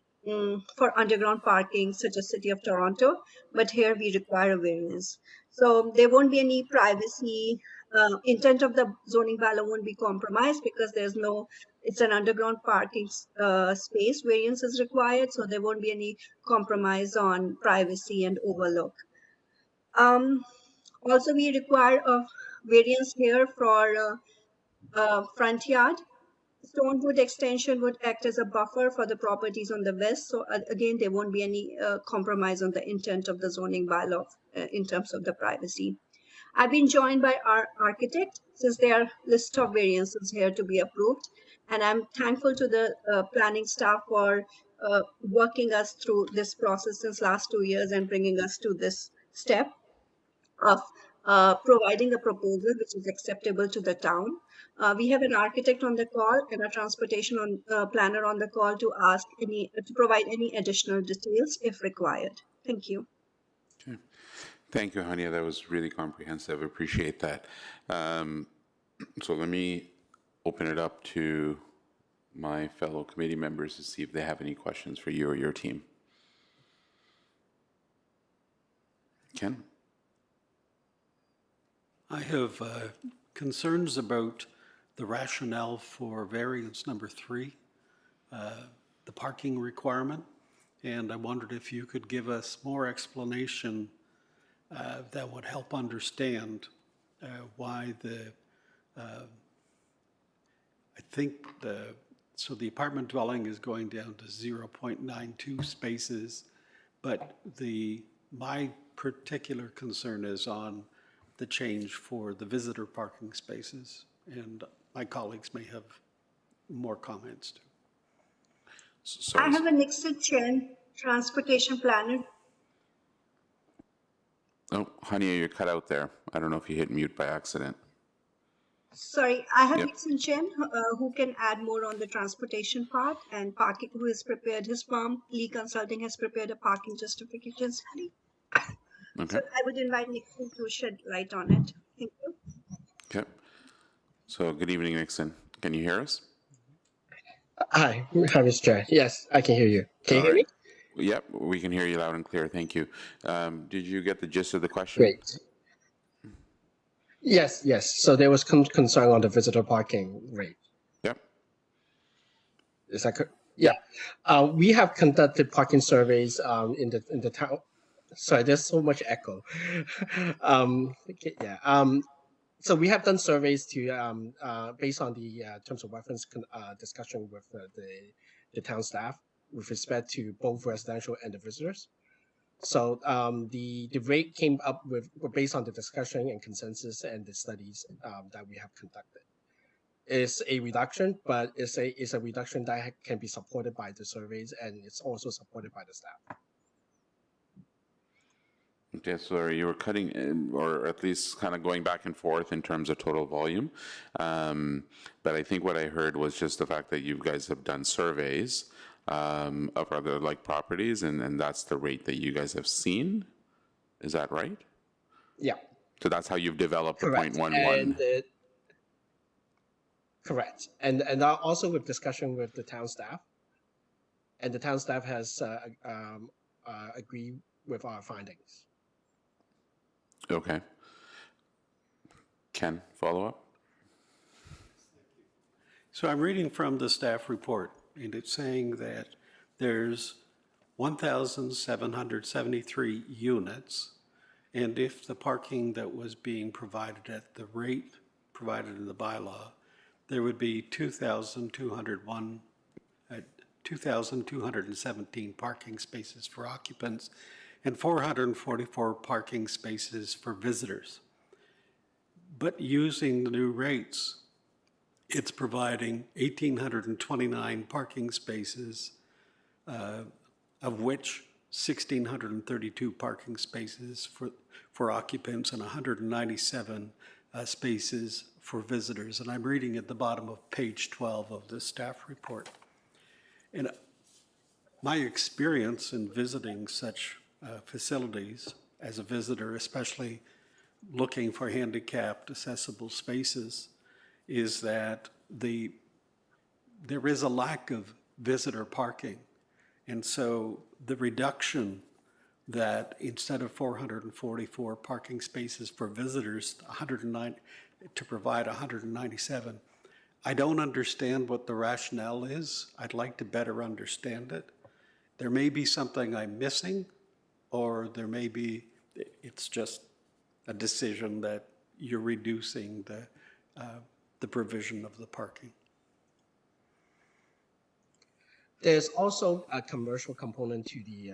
S12: for underground parking, such as City of Toronto, but here we require a variance. So there won't be any privacy. Intent of the zoning bylaw won't be compromised because it's an underground parking space. Variance is required, so there won't be any compromise on privacy and overlook. Also, we require a variance here for front yard. Stonewood Extension would act as a buffer for the properties on the west. So again, there won't be any compromise on the intent of the zoning bylaw in terms of the privacy. I've been joined by our architect since there are list of variances here to be approved. And I'm thankful to the planning staff for working us through this process since last 2 years and bringing us to this step of providing a proposal which is acceptable to the town. We have an architect on the call and a transportation planner on the call to provide any additional details if required. Thank you.
S1: Okay. Thank you, Hania. That was really comprehensive. Appreciate that. So let me open it up to my fellow committee members to see if they have any questions for you or your team. Ken?
S7: I have concerns about the rationale for variance number 3, the parking requirement, and I wondered if you could give us more explanation that would help understand why so the apartment dwelling is going down to 0.92 spaces, but my particular concern is on the change for the visitor parking spaces, and my colleagues may have more comments too.
S1: So,
S12: I have a Nixon Chen, transportation planner.
S1: oh, Hania, you're cut out there. I don't know if you hit mute by accident.
S12: Sorry, I have
S1: Yep.
S12: Nixon Chen, who can add more on the transportation part, and parking, who has prepared his firm, Lee Consulting has prepared a parking justification study.
S1: Okay.
S12: So I would invite Nixon to shed light on it. Thank you.
S1: Okay. So good evening, Nixon. Can you hear us?
S13: Hi, Mr. Chair. Yes, I can hear you. Can you hear me?
S1: Yep, we can hear you loud and clear. Thank you. Did you get the gist of the question?
S13: Great. Yes, yes. So there was concern on the visitor parking rate.
S1: Yep.
S13: Is that correct? Yeah. We have conducted parking surveys in the town. Sorry, there's so much echo. Okay, yeah. So we have done surveys to based on the terms of reference discussion with the town staff with respect to both residential and the visitors. So the rate came up based on the discussion and consensus and the studies that we have conducted. It's a reduction, but it's a reduction that can be supported by the surveys, and it's also supported by the staff.
S1: Okay, so you were cutting in, or at least kind of going back and forth in terms of total volume. But I think what I heard was just the fact that you guys have done surveys of other like properties, and that's the rate that you guys have seen. Is that right?
S13: Yeah.
S1: So that's how you've developed
S13: Correct.
S1: the 0.11.
S13: Correct. And also with discussion with the town staff, and the town staff has agreed with our findings.
S1: Okay. Ken, follow up?
S7: So I'm reading from the staff report, and it's saying that there's 1,773 units, and if the parking that was being provided at the rate provided in the bylaw, there would be 2,217 parking spaces for occupants and 444 parking spaces for visitors. But using the new rates, it's providing 1,829 parking spaces, of which 1,632 parking spaces for occupants and 197 spaces for visitors. And I'm reading at the bottom of page 12 of the staff report. And my experience in visiting such facilities as a visitor, especially looking for handicapped accessible spaces, is that there is a lack of visitor parking. And so the reduction that instead of 444 parking spaces for visitors, 109 to provide 197, I don't understand what the rationale is. I'd like to better understand it. There may be something I'm missing, or there may be, it's just a decision that you're reducing the provision of the parking.
S13: There's also a commercial component to the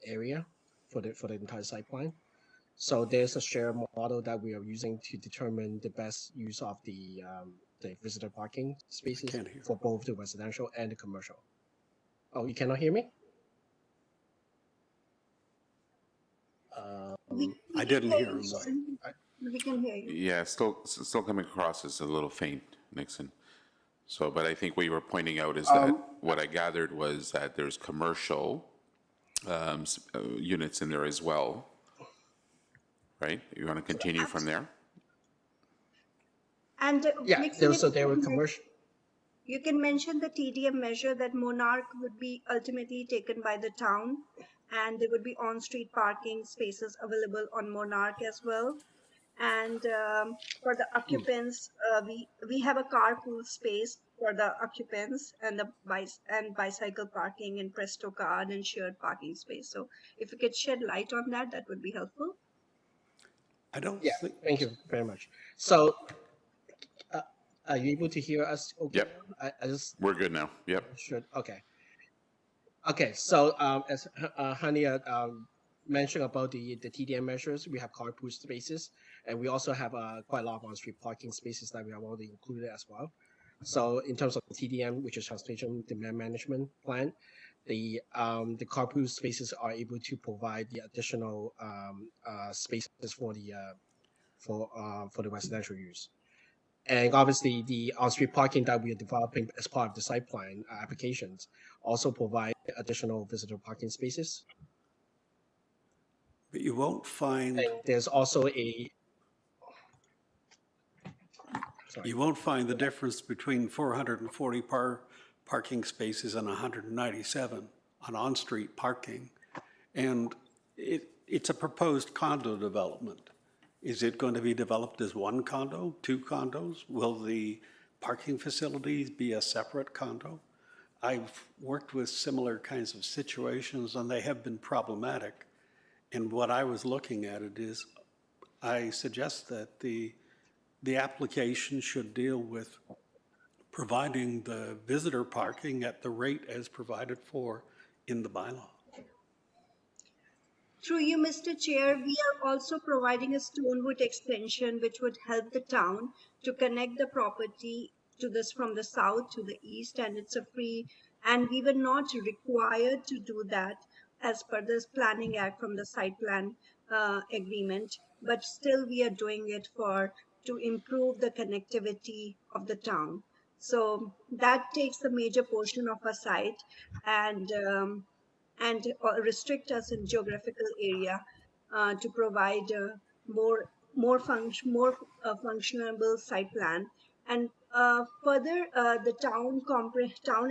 S13: area for the entire site plan. So there's a share model that we are using to determine the best use of the visitor parking spaces for both the residential and the commercial. Oh, you cannot hear me?
S7: I didn't hear him.
S12: We can hear you.
S1: Yeah, still coming across as a little faint, Nixon. So, but I think what you were pointing out is that what I gathered was that there's commercial units in there as well, right? You want to continue from there?
S12: And
S13: Yeah, there were commercial.
S12: You can mention the TDM measure that Monarch would be ultimately taken by the town, and there would be on-street parking spaces available on Monarch as well. And for the occupants, we have a carpool space for the occupants and the bicycle parking and Presto Card and shared parking space. So if you could shed light on that, that would be helpful.
S7: I don't
S13: Yeah,
S7: think.
S13: thank you very much. So, are you able to hear us? Okay.
S1: Yep.
S13: I just
S1: We're good now. Yep.
S13: should. Okay. Okay. So, as Hania mentioned about the TDM measures, we have carpool spaces, and we also have quite a lot of on-street parking spaces that we have already included as well. So, in terms of TDM, which is Transportation Demand Management Plan, the carpool spaces are able to provide the additional spaces for the residential use. And obviously, the on-street parking that we are developing as part of the site plan applications also provide additional visitor parking spaces.
S7: But you won't find.
S13: And there's also
S7: You won't find the difference between 440 parking spaces and 197 on-street parking. And it's a proposed condo development. Is it going to be developed as one condo, two condos? Will the parking facilities be a separate condo? I've worked with similar kinds of situations, and they have been problematic. And what I was looking at it is, I suggest that the application should deal with providing the visitor parking at the rate as provided for in the bylaw.
S12: Through you, Mr. Chair, we are also providing a Stonewood extension which would help the town to connect the property to this from the south to the east, and it's a free, and we were not required to do that as per this Planning Act from the site plan agreement, but still we are doing it to improve the connectivity of the town. So that takes a major portion of our site and restrict us in geographical area to provide more functionable site plan. And further, the town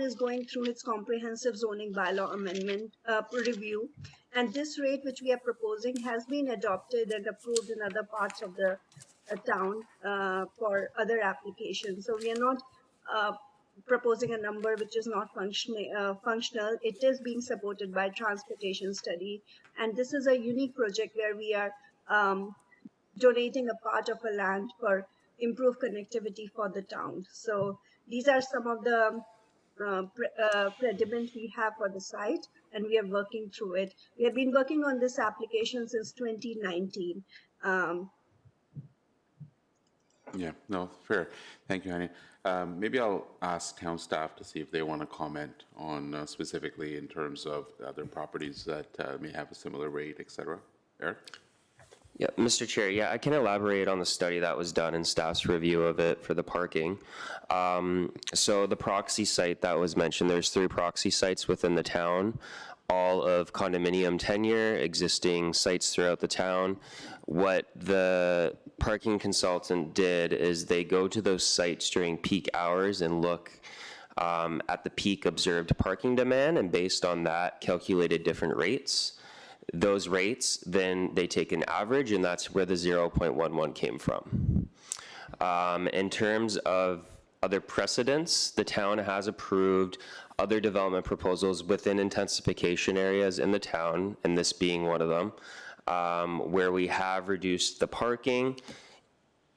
S12: is going through its comprehensive zoning bylaw amendment review, and this rate which we are proposing has been adopted and approved in other parts of the town for other applications. So we are not proposing a number which is not functional. It is being supported by transportation study. And this is a unique project where we are donating a part of a land for improved connectivity for the town. So these are some of the predicament we have for the site, and we are working through it. We have been working on this application since 2019.
S1: Yeah, no, fair. Thank you, Hani. Maybe I'll ask town staff to see if they want to comment on specifically in terms of other properties that may have a similar rate, et cetera. Eric?
S3: Yeah, Mr. Chair, yeah, I can elaborate on the study that was done and staff's review of it for the parking. So the proxy site that was mentioned, there's 3 proxy sites within the town, all of condominium tenure, existing sites throughout the town. What the parking consultant did is they go to those sites during peak hours and look at the peak observed parking demand, and based on that, calculated different rates. Those rates, then they take an average, and that's where the 0.11 came from. In terms of other precedents, the town has approved other development proposals within intensification areas in the town, and this being one of them, where we have reduced the parking.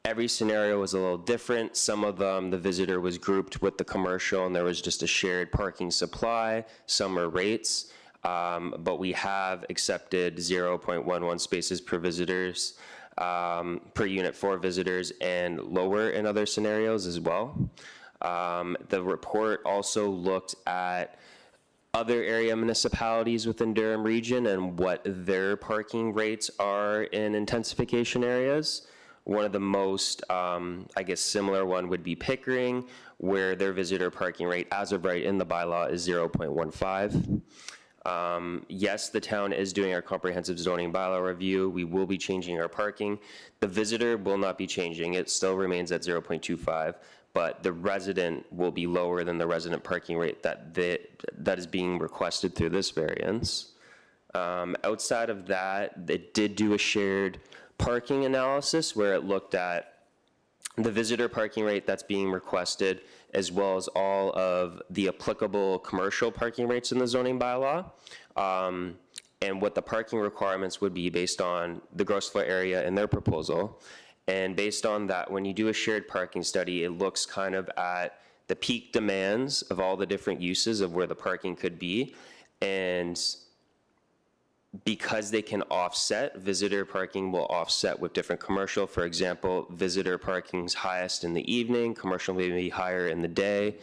S3: Every scenario was a little different. Some of them, the visitor was grouped with the commercial, and there was just a shared parking supply. Some are rates. But we have accepted 0.11 spaces per visitors, per unit for visitors, and lower in other scenarios as well. The report also looked at other area municipalities within Durham region and what their parking rates are in intensification areas. One of the most, I guess, similar one would be Pickering, where their visitor parking rate as of right in the bylaw is 0.15. Yes, the town is doing our comprehensive zoning bylaw review. We will be changing our parking. The visitor will not be changing. It still remains at 0.25, but the resident will be lower than the resident parking rate that is being requested through this variance. Outside of that, it did do a shared parking analysis where it looked at the visitor parking rate that's being requested, as well as all of the applicable commercial parking rates in the zoning bylaw, and what the parking requirements would be based on the gross floor area in their proposal. And based on that, when you do a shared parking study, it looks kind of at the peak demands of all the different uses of where the parking could be. And because they can offset, visitor parking will offset with different commercial. For example, visitor parking's highest in the evening, commercial may be higher in the day.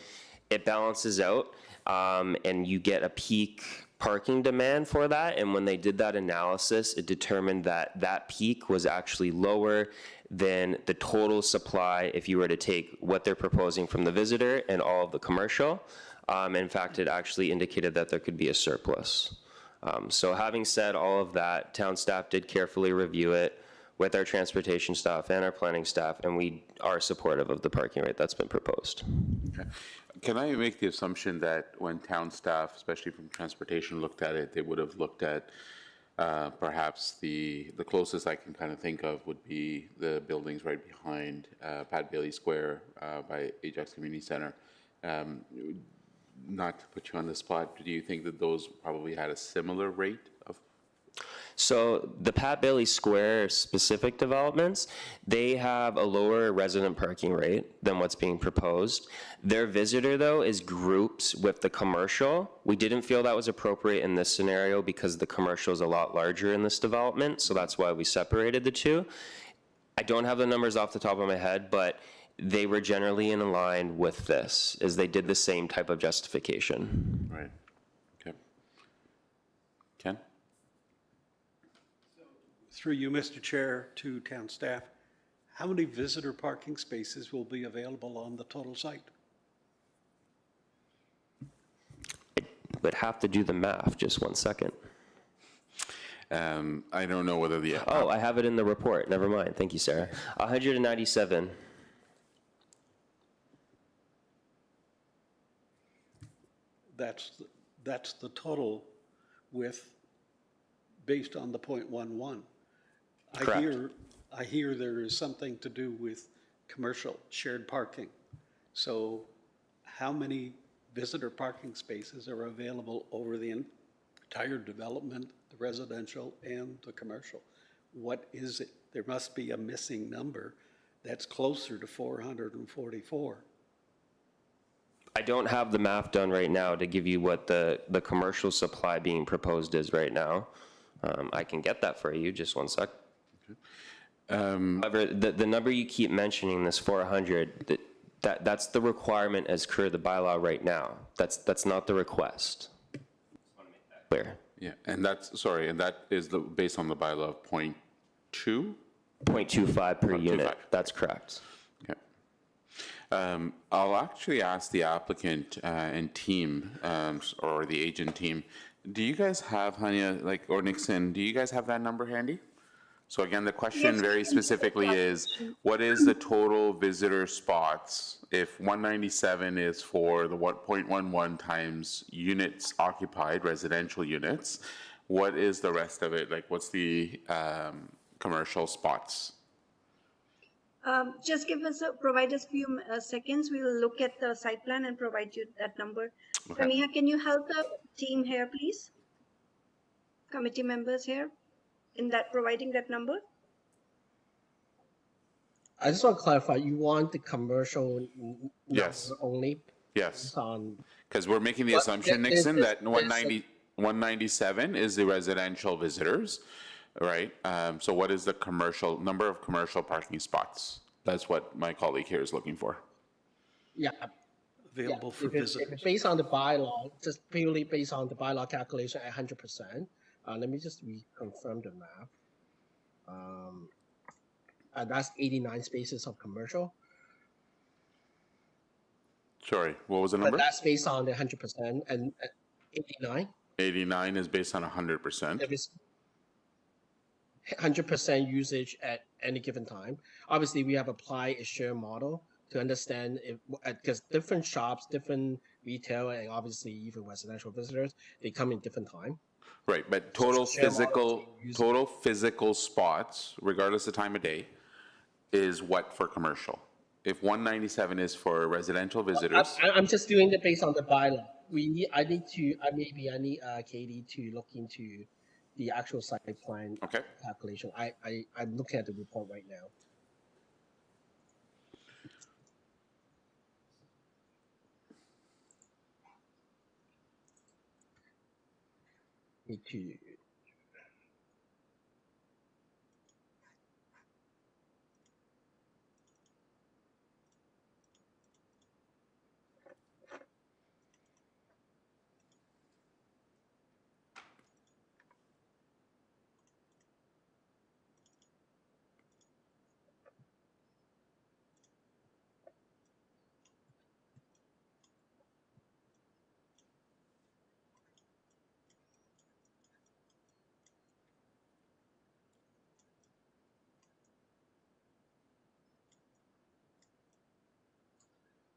S3: It balances out, and you get a peak parking demand for that. And when they did that analysis, it determined that that peak was actually lower than the total supply if you were to take what they're proposing from the visitor and all of the commercial. In fact, it actually indicated that there could be a surplus. So having said all of that, town staff did carefully review it with our transportation staff and our planning staff, and we are supportive of the parking rate that's been proposed.
S1: Okay. Can I make the assumption that when town staff, especially from transportation, looked at it, they would have looked at perhaps the closest I can kind of think of would be the buildings right behind Pat Bailey Square by Ajax Community Center. Not to put you on the spot, do you think that those probably had a similar rate of?
S3: So the Pat Bailey Square specific developments, they have a lower resident parking rate than what's being proposed. Their visitor, though, is grouped with the commercial. We didn't feel that was appropriate in this scenario because the commercial is a lot larger in this development, so that's why we separated the two. I don't have the numbers off the top of my head, but they were generally in line with this, as they did the same type of justification.
S1: Right. Okay. Ken?
S7: Through you, Mr. Chair, to town staff, how many visitor parking spaces will be available on the total site?
S3: I would have to do the math, just 1 second.
S1: I don't know whether the...
S3: Oh, I have it in the report, never mind, thank you, Sarah. 197.
S7: That's the total with, based on the 0.11.
S3: Correct.
S7: I hear there is something to do with commercial shared parking. So how many visitor parking spaces are available over the entire development, the residential and the commercial? What is it? There must be a missing number that's closer to 444.
S3: I don't have the math done right now to give you what the commercial supply being proposed is right now. I can get that for you, just one sec. However, the number you keep mentioning, this 400, that's the requirement as per the bylaw right now. That's not the request. Clear.
S1: Yeah, and that's, sorry, and that is based on the bylaw of 0.2?
S3: 0.25 per unit,
S1: 0.25.
S3: that's correct.
S1: Okay. I'll actually ask the applicant and team, or the agent team, do you guys have, Hania, like, or Nixon, do you guys have that number handy? So again, the question
S12: Yes,
S1: very
S12: we can.
S1: specifically is, what is the total visitor spots if 197 is for the 1.11 times units occupied, residential units? What is the rest of it? Like, what's the commercial spots?
S12: Just provide us a few seconds. We will look at the site plan and provide you that number.
S1: Okay.
S12: Ramiha, can you help the team here, please? Committee members here, in that, providing that number?
S13: I just want to clarify, you want the commercial
S1: Yes.
S13: number only?
S1: Yes,
S13: On,
S1: because we're making the
S13: But
S1: assumption,
S13: there's-
S1: Nixon, that
S13: there's-
S1: 197 is the residential visitors, right? So what is the commercial, number of commercial parking spots? That's what my colleague here is looking for.
S13: yeah.
S7: Available for
S13: If it's
S7: visitors.
S13: based on the bylaw, just purely based on the bylaw calculation at 100%, let me just reconfirm the math. That's 89 spaces of commercial,
S1: Sorry, what was the
S13: but
S1: number?
S13: that's based on the 100% and 89.
S1: 89 is based on 100%.
S13: If it's 100% usage at any given time, obviously we have applied a share model to understand if, because different shops, different retail, and obviously even residential visitors, they come in different time.
S1: Right, but total
S13: share model
S1: physical,
S13: being used.
S1: total physical spots, regardless of time of day, is what for commercial? If 197 is for residential visitors,
S13: I'm just doing it based on the bylaw. I need Katie to look into the actual site plan
S1: okay?
S13: calculation. I'm looking at the report right now. Need to.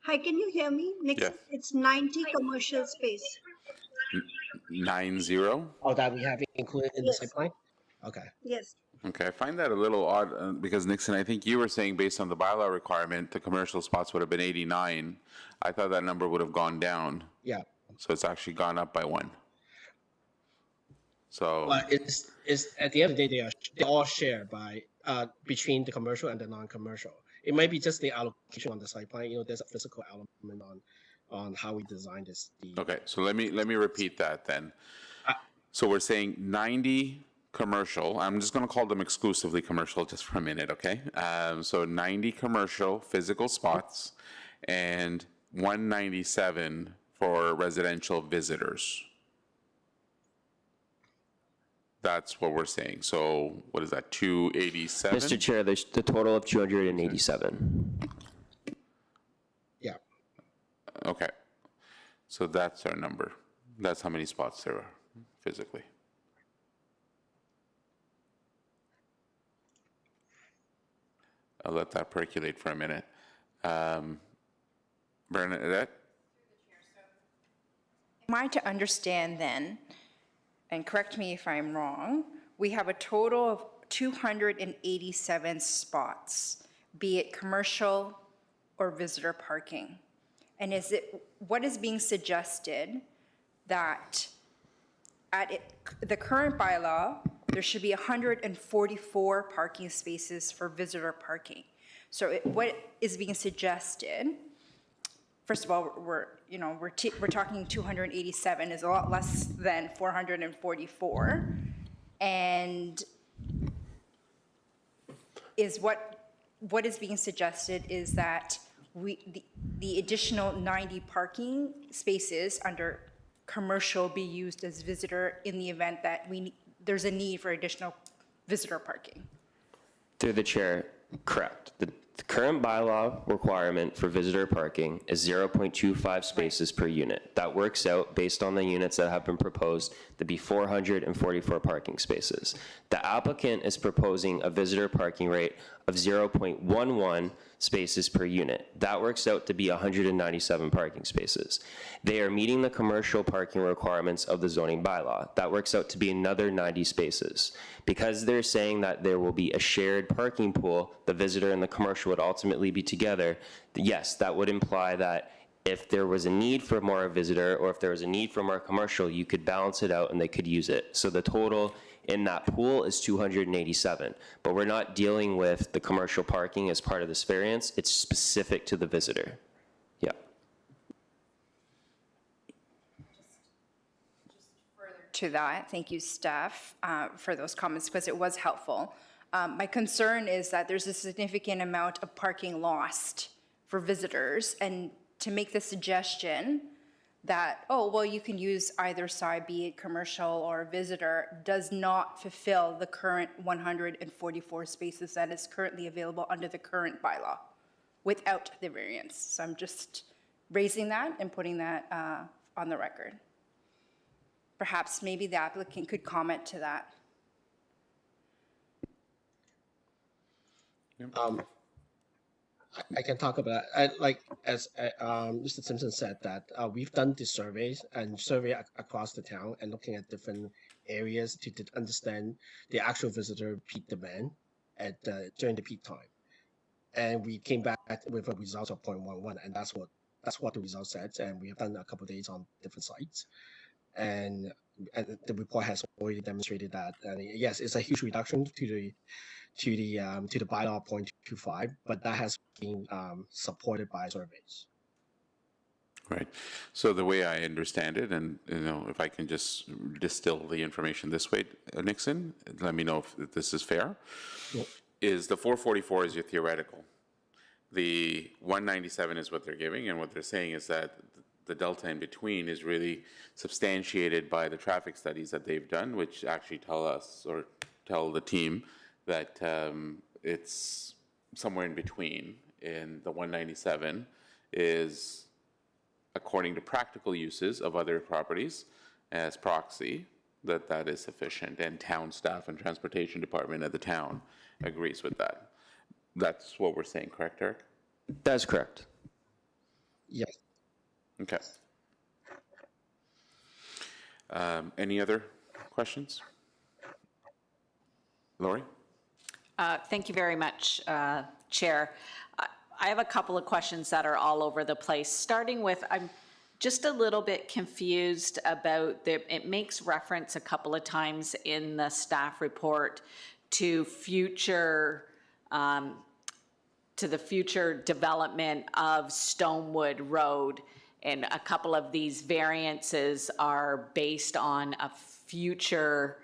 S12: Hi, can you hear me? Next,
S1: Yes.
S12: it's 90 commercial space.
S1: 90?
S13: Oh, that we have included in the
S12: Yes.
S13: site plan? Okay.
S12: Yes.
S1: Okay, I find that a little odd, because Nixon, I think you were saying based on the bylaw requirement, the commercial spots would have been 89. I thought that number would have gone down,
S13: Yeah.
S1: so it's actually gone up by 1. So,
S13: But it's at the end of the day, they all share by between the commercial and the non-commercial. It might be just the allocation on the site plan. There's a physical element on how we design this.
S1: okay, so let me repeat that then. So we're saying 90 commercial, I'm just gonna call them exclusively commercial just for a minute, okay? So 90 commercial physical spots and 197 for residential visitors. That's what we're saying. So what is that, 287?
S3: Mr. Chair, there's the total of 287.
S13: Yeah.
S1: Okay, so that's our number. That's how many spots there are physically. I'll let that percolate for a minute. Bernadette?
S5: Am I to understand then, and correct me if I'm wrong, we have a total of 287 spots, be it commercial or visitor parking. And what is being suggested that the current bylaw, there should be 144 parking spaces for visitor parking. So what is being suggested, first of all, we're talking 287 is a lot less than 444. And is what is being suggested is that the additional 90 parking spaces under commercial be used as visitor in the event that there's a need for additional visitor parking.
S3: Through the chair, correct. The current bylaw requirement for visitor parking is 0.25 spaces per unit. That works out based on the units that have been proposed to be 444 parking spaces. The applicant is proposing a visitor parking rate of 0.11 spaces per unit. That works out to be 197 parking spaces. They are meeting the commercial parking requirements of the zoning bylaw. That works out to be another 90 spaces. Because they're saying that there will be a shared parking pool, the visitor and the commercial would ultimately be together, yes, that would imply that if there was a need for more visitor or if there was a need for more commercial, you could balance it out and they could use it. So the total in that pool is 287, but we're not dealing with the commercial parking as part of this variance. It's specific to the visitor. Yeah.
S5: To that, thank you, staff, for those comments, because it was helpful. My concern is that there's a significant amount of parking lost for visitors, and to make the suggestion that, oh, well, you can use either side, be it commercial or visitor, does not fulfill the current 144 spaces that is currently available under the current bylaw without the variance. So I'm just raising that and putting that on the record. Perhaps maybe the applicant could comment to that.
S13: I can talk about like as Mr. Simpson said that we've done the surveys and survey across the town and looking at different areas to understand the actual visitor peak demand at during the peak time, and we came back with a result of 0.11, and that's what the result said. And we have done a couple of days on different sites, and the report has already demonstrated that yes, it's a huge reduction to the bylaw 0.25, but that has been supported by surveys.
S1: Right. So the way I understand it, and if I can just distill the information this way, Nixon, let me know if this is fair, is the 444 is your theoretical. The 197 is what they're giving, and what they're saying is that the delta in between is really substantiated by the traffic studies that they've done, which actually tell us or tell the team that it's somewhere in between. And the 197 is, according to practical uses of other properties as proxy, that is sufficient, and town staff and transportation department of the town agrees with that. That's what we're saying, correct, Eric?
S3: That's correct.
S13: Yes.
S1: Okay. Any other questions? Lori?
S6: Thank you very much, Chair. I have a couple of questions that are all over the place, starting with, I'm just a little bit confused about it makes reference a couple of times in the staff report to the future development of Stonewood Road. And a couple of these variances are based on a future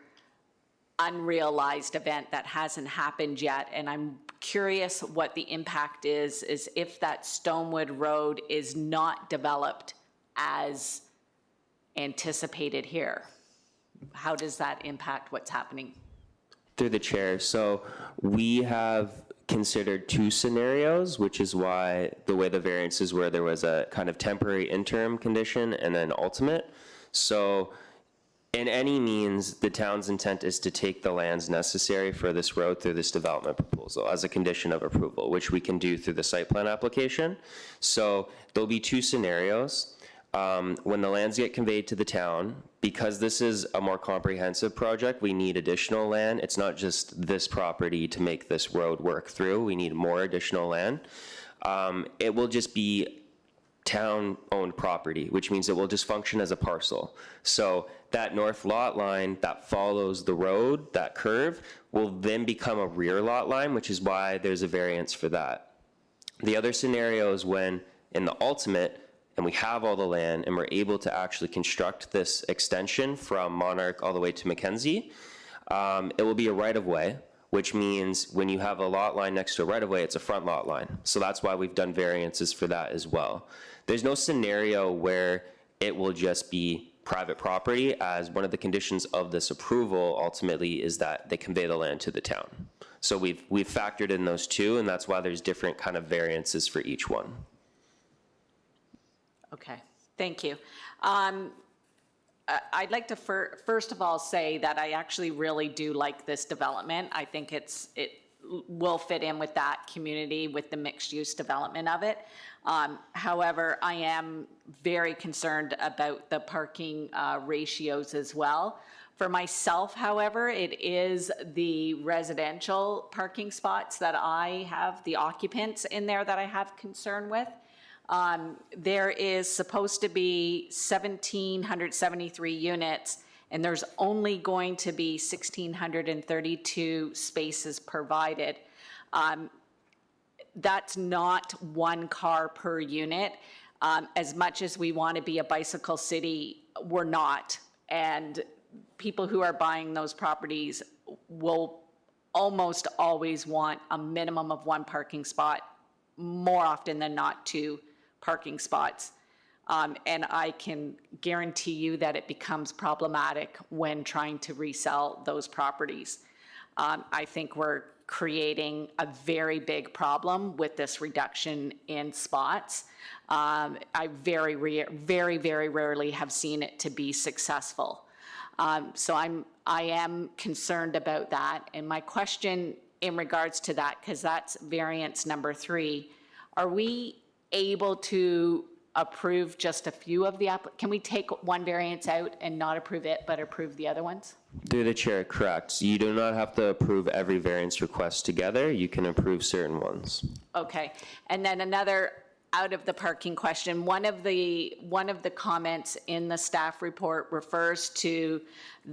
S6: unrealized event that hasn't happened yet. And I'm curious what the impact is if that Stonewood Road is not developed as anticipated here. How does that impact what's happening?
S3: Through the chair, so we have considered two scenarios, which is why the way the variances were, there was a kind of temporary interim condition and then ultimate. So in any means, the town's intent is to take the lands necessary for this road through this development proposal as a condition of approval, which we can do through the site plan application. So there'll be two scenarios. When the lands get conveyed to the town, because this is a more comprehensive project, we need additional land. It's not just this property to make this road work through. We need more additional land. It will just be town-owned property, which means it will just function as a parcel. So that north lot line that follows the road, that curve, will then become a rear lot line, which is why there's a variance for that. The other scenario is when, in the ultimate, and we have all the land, and we're able to actually construct this extension from Monarch all the way to Mackenzie, it will be a right-of-way, which means when you have a lot line next to a right-of-way, it's a front lot line. So that's why we've done variances for that as well. There's no scenario where it will just be private property, as one of the conditions of this approval ultimately is that they convey the land to the town. So we've factored in those two, and that's why there's different kind of variances for each one.
S6: Okay, thank you. I'd like to first of all say that I actually really do like this development. I think it will fit in with that community, with the mixed-use development of it. However, I am very concerned about the parking ratios as well. For myself, however, it is the residential parking spots that I have, the occupants in there that I have concern with. There is supposed to be 1,773 units, and there's only going to be 1,632 spaces provided. That's not one car per unit. As much as we want to be a bicycle city, we're not. And people who are buying those properties will almost always want a minimum of one parking spot, more often than not two parking spots. And I can guarantee you that it becomes problematic when trying to resell those properties. I think we're creating a very big problem with this reduction in spots. I very rarely have seen it to be successful. So I am concerned about that. And my question in regards to that, because that's variance number 3, are we able to approve just a few of the can we take one variance out and not approve it, but approve the other ones?
S3: Through the chair, correct. You do not have to approve every variance request together. You can approve certain ones.
S6: Okay. And then another out of the parking question, one of the comments in the staff report refers to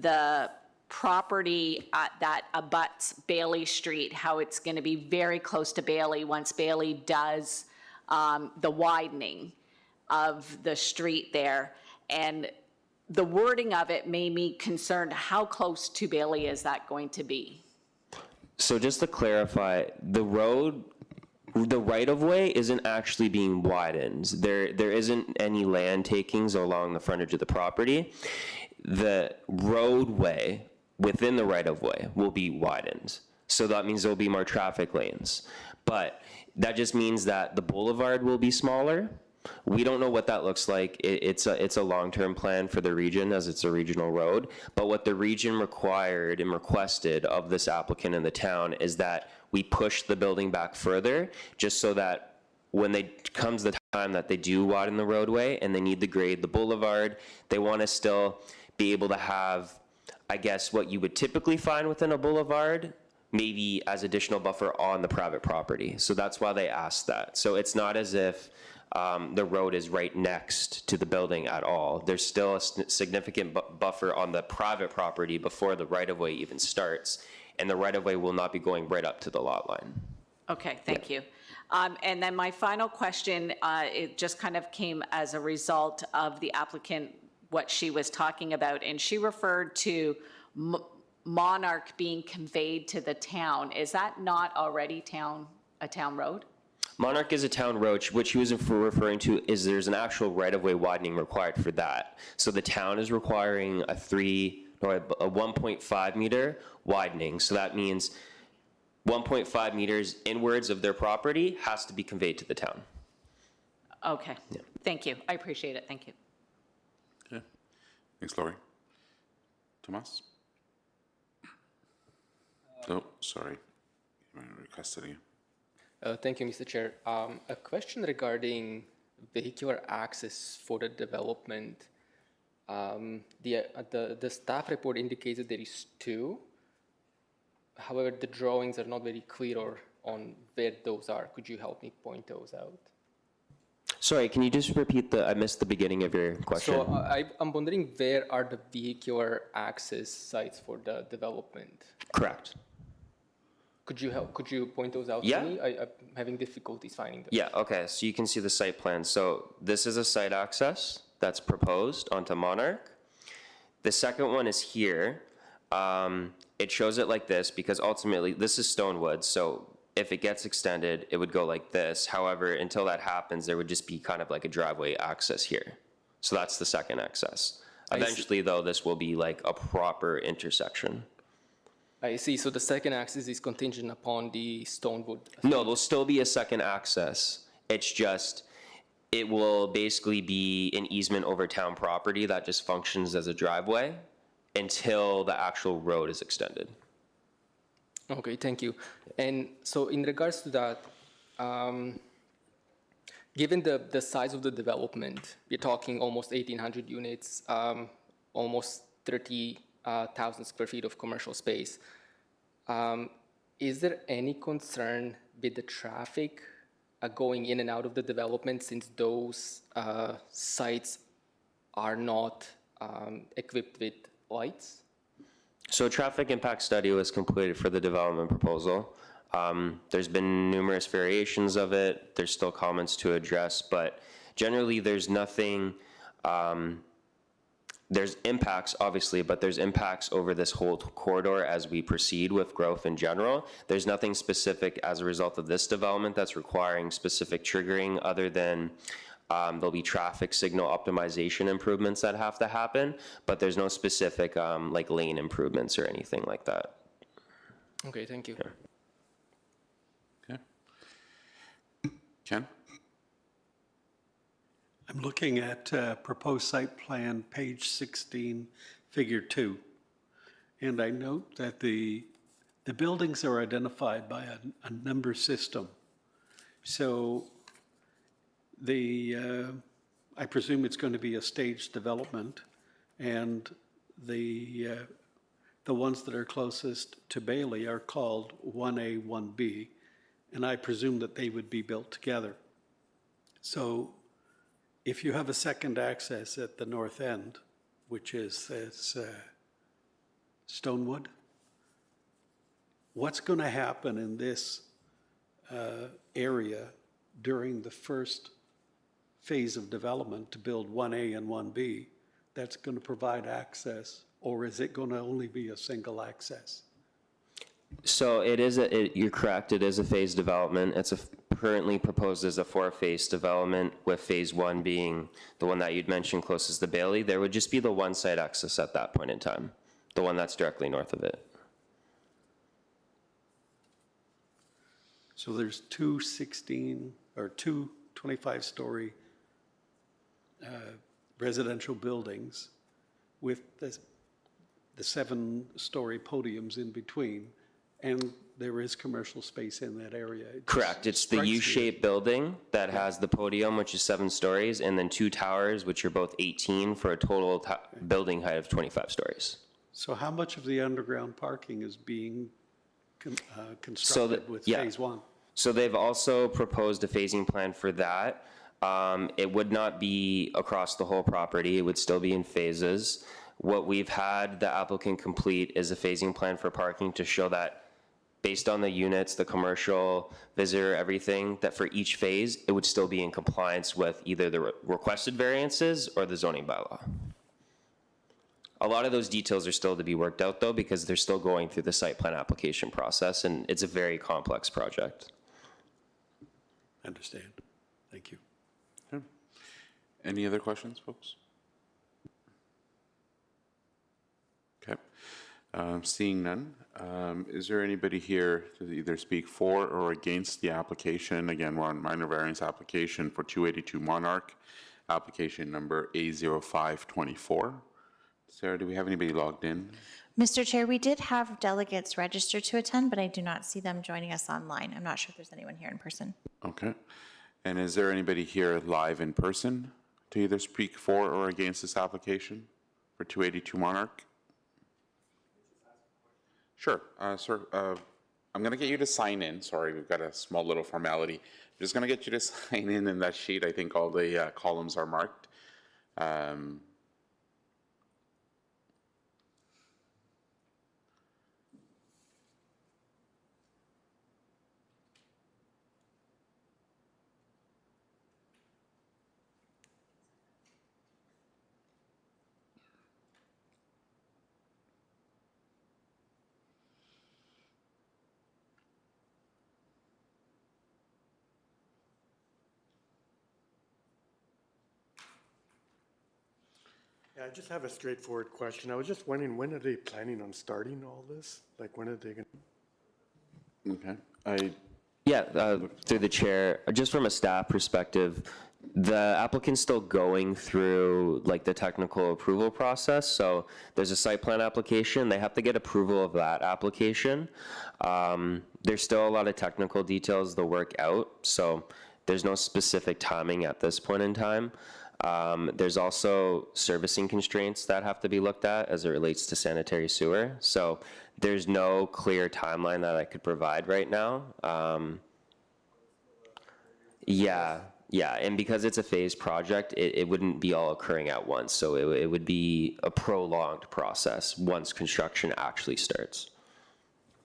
S6: the property that abuts Bailey Street, how it's going to be very close to Bailey once Bailey does the widening of the street there. And the wording of it made me concerned, how close to Bailey is that going to be?
S3: So just to clarify, the right-of-way isn't actually being widened. There isn't any land takings along the frontage of the property. The roadway within the right-of-way will be widened. So that means there'll be more traffic lanes. But that just means that the boulevard will be smaller. We don't know what that looks like. It's a long-term plan for the region, as it's a regional road. But what the region required and requested of this applicant in the town is that we push the building back further, just so that when comes the time that they do widen the roadway and they need to grade the boulevard, they want to still be able to have, I guess, what you would typically find within a boulevard, maybe as additional buffer on the private property. So that's why they asked that. So it's not as if the road is right next to the building at all. There's still a significant buffer on the private property before the right-of-way even starts, and the right-of-way will not be going right up to the lot line.
S6: Okay, thank you. And then my final question, it just kind of came as a result of the applicant, what she was talking about, and she referred to Monarch being conveyed to the town. Is that not already a town road?
S3: Monarch is a town road. What she was referring to is there's an actual right-of-way widening required for that. So the town is requiring a 1.5 meter widening. So that means 1.5 meters inwards of their property has to be conveyed to the town.
S6: Okay, thank you. I appreciate it. Thank you.
S1: Okay. Thanks, Laurie. Tomas? Oh, sorry. I requested again.
S10: Thank you, Mr. Chair. A question regarding vehicular access for the development. The staff report indicates that there is 2. However, the drawings are not very clear on where those are. Could you help me point those out?
S3: Sorry, can you just repeat I missed the beginning of your question.
S10: So I'm wondering where are the vehicular access sites for the development?
S3: Correct.
S10: Could you point those out
S3: Yeah.
S10: to me? I'm having difficulties finding them.
S3: Yeah, okay, so you can see the site plan. So this is a site access that's proposed onto Monarch. The second one is here. It shows it like this because ultimately this is Stonewood, so if it gets extended, it would go like this. However, until that happens, there would just be kind of like a driveway access here. So that's the second access. Eventually, though, this will be like a proper intersection.
S10: I see. So the second access is contingent upon the Stonewood.
S3: No, there'll still be a second access. It's just, it will basically be an easement over town property that just functions as a driveway until the actual road is extended.
S10: Okay, thank you. And so in regards to that, given the size of the development, we're talking almost 1,800 units, almost 30,000 square feet of commercial space. Is there any concern with the traffic going in and out of the development since those sites are not equipped with lights?
S3: So a traffic impact study was completed for the development proposal. There's been numerous variations of it. There's still comments to address, but generally there's nothing, there's impacts obviously, but there's impacts over this whole corridor as we proceed with growth in general. There's nothing specific as a result of this development that's requiring specific triggering other than there'll be traffic signal optimization improvements that have to happen, but there's no specific like lane improvements or anything like that.
S10: Okay, thank you.
S1: Okay. Ken?
S7: I'm looking at proposed site plan, page 16, figure 2. And I note that the buildings are identified by a number system. So I presume it's going to be a staged development, and the ones that are closest to Bailey are called 1A, 1B, and I presume that they would be built together. So if you have a second access at the north end, which is this Stonewood, what's going to happen in this area during the first phase of development to build 1A and 1B that's going to provide access, or is it going to only be a single access?
S3: So it is, you're correct, it is a phased development. It's currently proposed as a 4-phase development, with phase 1 being the one that you'd mentioned closest to Bailey. There would just be the one site access at that point in time, the one that's directly north of it.
S7: So there's two 25-story residential buildings with the 7-story podiums in between, and there is commercial space in that area.
S3: Correct, it's the
S7: strikes me
S3: U-shaped building that has the podium, which is 7 stories, and then 2 towers, which are both 18, for a total building height of 25 stories.
S7: So how much of the underground parking is being constructed with phase 1?
S3: So they've also proposed a phasing plan for that. It would not be across the whole property, it would still be in phases. What we've had the applicant complete is a phasing plan for parking to show that based on the units, the commercial, visitor, everything, that for each phase, it would still be in compliance with either the requested variances or the zoning bylaw. A lot of those details are still to be worked out though, because they're still going through the site plan application process, and it's a very complex project.
S7: Understand. Thank you.
S1: Okay. Any other questions, folks? Okay. Seeing none, is there anybody here to either speak for or against the application? Again, we're on minor variance application for 282 Monarch, application number A0524. Sarah, do we have anybody logged in?
S8: Mr. Chair, we did have delegates registered to attend, but I do not see them joining us online. I'm not sure if there's anyone here in person.
S1: Okay. And is there anybody here live in person to either speak for or against this application for 282 Monarch? Sure. Sir, I'm going to get you to sign in. Sorry, we've got a small little formality. I'm just going to get you to sign in that sheet. I think all the columns are marked.
S14: Yeah, I just have a straightforward question. I was just wondering, when are they planning on starting all this? Like, when are they going
S1: Okay.
S3: Yeah, through the chair, just from a staff perspective, the applicant's still going through like the technical approval process. So there's a site plan application. They have to get approval of that application. There's still a lot of technical details to work out. So there's no specific timing at this point in time. There's also servicing constraints that have to be looked at as it relates to sanitary sewer. So there's no clear timeline that I could provide right now. Yeah, and because it's a phased project, it wouldn't be all occurring at once. So it would be a prolonged process once construction actually starts.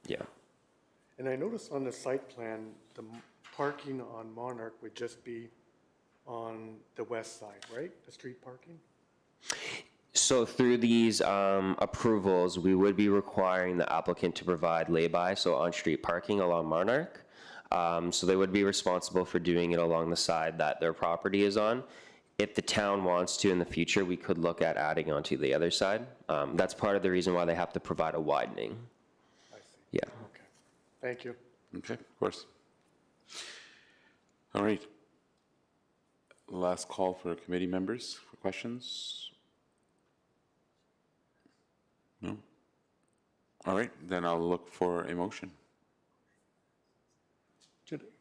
S3: Yeah.
S14: And I noticed on the site plan, the parking on Monarch would just be on the west side, right? The street parking?
S3: So through these approvals, we would be requiring the applicant to provide lay-by, so on-street parking along Monarch. So they would be responsible for doing it along the side that their property is on. If the town wants to in the future, we could look at adding onto the other side. That's part of the reason why they have to provide a widening.
S14: I see.
S3: Yeah.
S14: Okay. Thank you.
S1: Okay, of course. All right. Last call for committee members for questions. No? All right, then I'll look for a motion.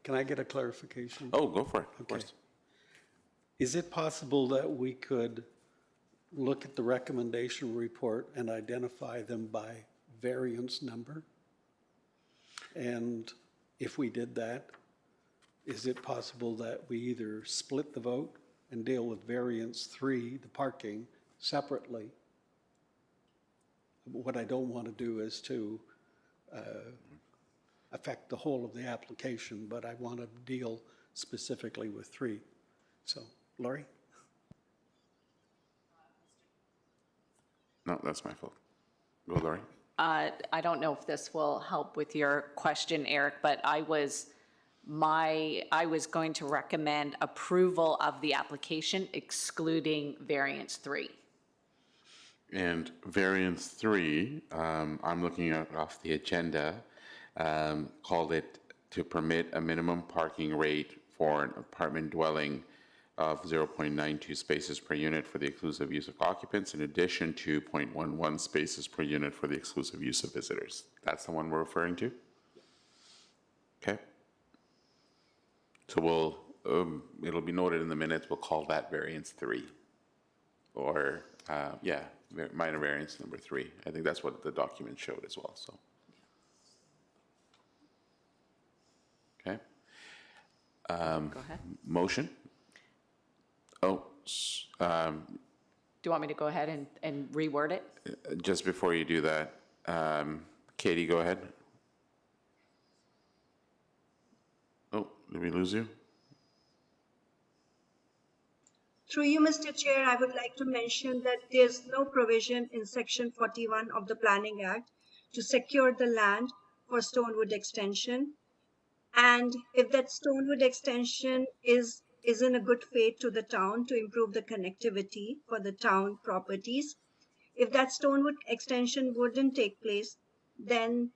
S7: Can I get a clarification?
S1: Oh, go for it, of
S7: Okay.
S1: course.
S7: Is it possible that we could look at the recommendation report and identify them by variance number? And if we did that, is it possible that we either split the vote and deal with variance 3, the parking, separately? What I don't want to do is to affect the whole of the application, but I want to deal specifically with 3. So, Laurie?
S1: No, that's my fault. Go, Laurie.
S6: I don't know if this will help with your question, Eric, but I was going to recommend approval of the application excluding variance 3.
S1: And variance 3, I'm looking at off the agenda, called it to permit a minimum parking rate for an apartment dwelling of 0.92 spaces per unit for the exclusive use of occupants, in addition to 0.11 spaces per unit for the exclusive use of visitors. That's the one we're referring to? Okay. So it'll be noted in the minutes, we'll call that variance 3. Or, minor variance number 3. I think that's what the document showed as well, so. Okay.
S6: Go ahead.
S1: Motion?
S6: Do you want me to go ahead and reword it?
S1: Just before you do that, Katie, go ahead. Oh, did we lose you?
S12: Through you, Mr. Chair, I would like to mention that there's no provision in Section 41 of the Planning Act to secure the land for Stonewood extension. And if that Stonewood extension is in a good faith to the town to improve the connectivity for the town properties, if that Stonewood extension wouldn't take place, then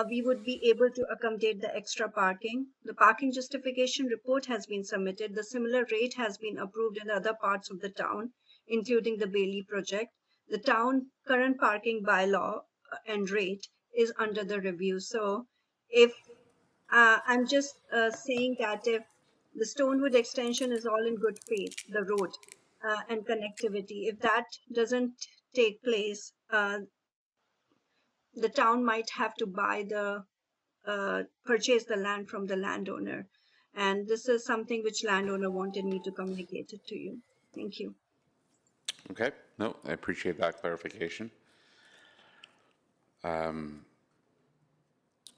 S12: we would be able to accommodate the extra parking. The parking justification report has been submitted. The similar rate has been approved in other parts of the town, including the Bailey project. The town current parking bylaw and rate is under the review. So if I'm just saying that if the Stonewood extension is all in good faith, the road and connectivity, if that doesn't take place, the town might have to buy the purchase the land from the landowner. And this is something which landowner wanted me to communicate it to you. Thank you.
S1: Okay, no, I appreciate that clarification.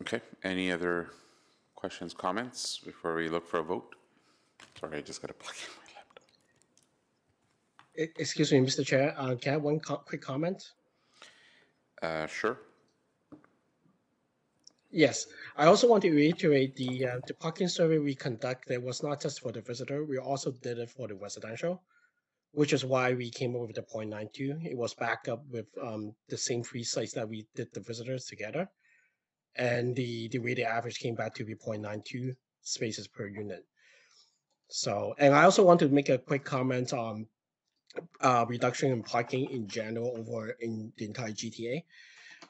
S1: Okay, any other questions, comments before we look for a vote? Sorry, I just got to plug in my laptop.
S13: Excuse me, Mr. Chair, can I have one quick comment?
S1: Sure.
S13: Yes, I also want to reiterate the parking survey we conducted was not just for the visitor, we also did it for the residential, which is why we came up with the 0.92. It was backed up with the same 3 sites that we did the visitors together. And the weighted average came back to be 0.92 spaces per unit. So, and I also want to make a quick comment on reduction in parking in general over in the entire GTA.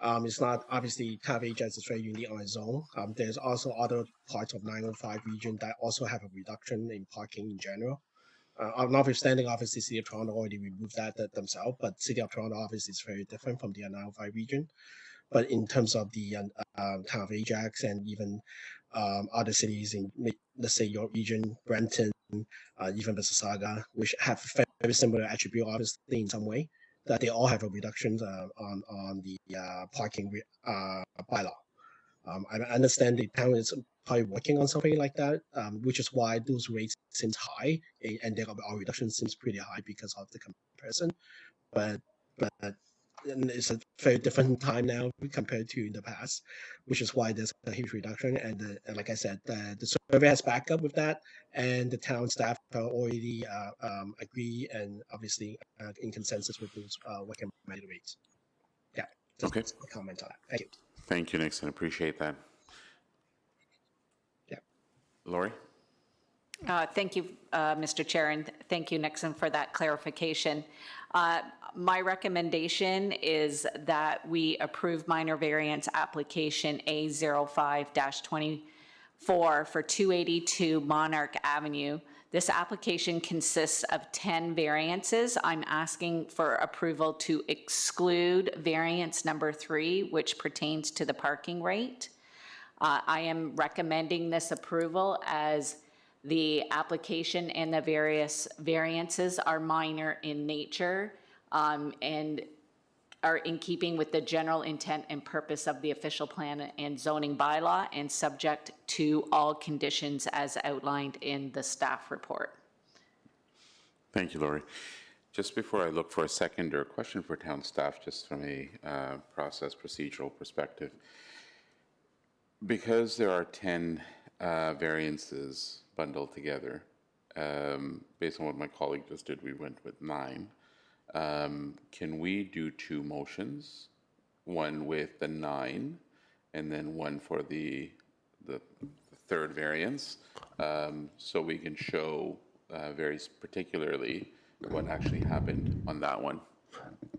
S13: It's not obviously Tav Ajax is very unique on its own. There's also other parts of 905 region that also have a reduction in parking in general. Notwithstanding, obviously, City of Toronto already removed that themselves, but City of Toronto obviously is very different from the 905 region. But in terms of the town of Ajax and even other cities in, let's say, your region, Brenton, even Mississauga, which have very similar attribute, obviously, in some way, that they all have a reduction on the parking bylaw. I understand the town is probably working on something like that, which is why those rates seems high, and our reduction seems pretty high because of the comparison. But it's a very different time now compared to in the past, which is why there's a huge reduction. And like I said, the survey has backed up with that, and the town staff already agree and obviously in consensus with those recommended rates. Yeah, just
S1: Okay.
S13: a comment on that. Thank you.
S1: Thank you, Nixon. Appreciate that.
S13: Yeah.
S1: Lori?
S6: Thank you, Mr. Chair, and thank you, Nixon, for that clarification. My recommendation is that we approve minor variance application A05-24 for 282 Monarch Avenue. This application consists of 10 variances. I'm asking for approval to exclude variance number 3, which pertains to the parking rate. I am recommending this approval as the application and the various variances are minor in nature and are in keeping with the general intent and purpose of the official plan and zoning bylaw and subject to all conditions as outlined in the staff report.
S1: Thank you, Lori. Just before I look for a second or question for town staff, just from a process procedural perspective, because there are 10 variances bundled together, based on what my colleague just did, we went with 9. Can we do 2 motions, one with the 9 and then one for the third variance, so we can show very particularly what actually happened on that one?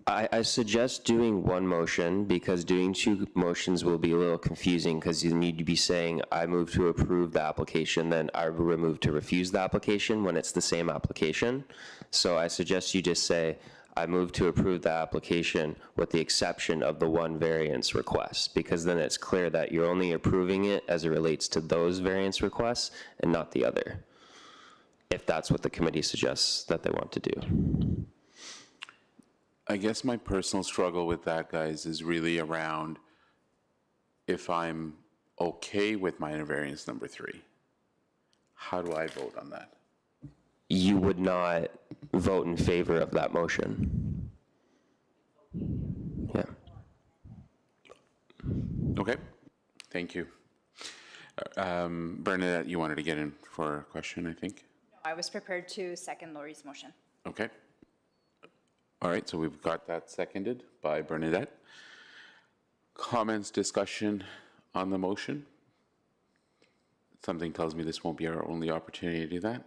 S3: I suggest doing one motion because doing 2 motions will be a little confusing because you need to be saying, I move to approve the application, then I move to refuse the application when it's the same application. So I suggest you just say, I move to approve the application with the exception of the 1 variance request, because then it's clear that you're only approving it as it relates to those variance requests and not the other, if that's what the committee suggests that they want to do.
S1: I guess my personal struggle with that, guys, is really around if I'm okay with minor variance number 3, how do I vote on that?
S3: You would not vote in favor of that motion. Yeah.
S1: Okay, thank you. Bernadette, you wanted to get in for a question, I think?
S5: I was prepared to second Lori's motion.
S1: Okay. All right, so we've got that seconded by Bernadette. Comments, discussion on the motion? Something tells me this won't be our only opportunity to do that.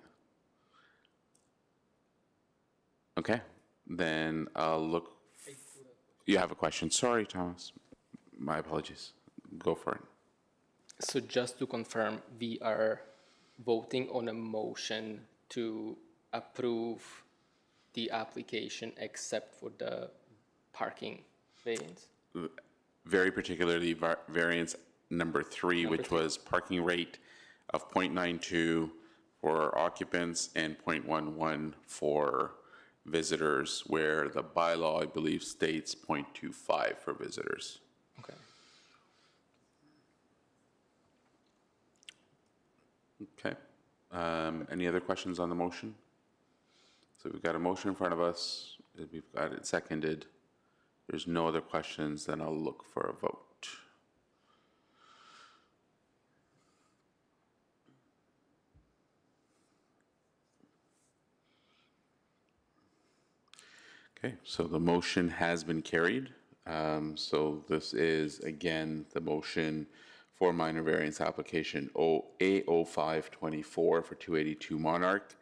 S1: Okay, then I'll look. You have a question. Sorry, Thomas. My apologies. Go for it.
S10: So just to confirm, we are voting on a motion to approve the application except for the parking variance?
S1: Very particularly variance number 3, which was parking rate of 0.92 for occupants and 0.11 for visitors, where the bylaw, I believe, states 0.25 for visitors.
S10: Okay.
S1: Okay. Any other questions on the motion? So we've got a motion in front of us. We've got it seconded. There's no other questions, then I'll look for a vote. Okay, so the motion has been carried. So this is, again, the motion for minor variance application A0524 for 282 Monarch.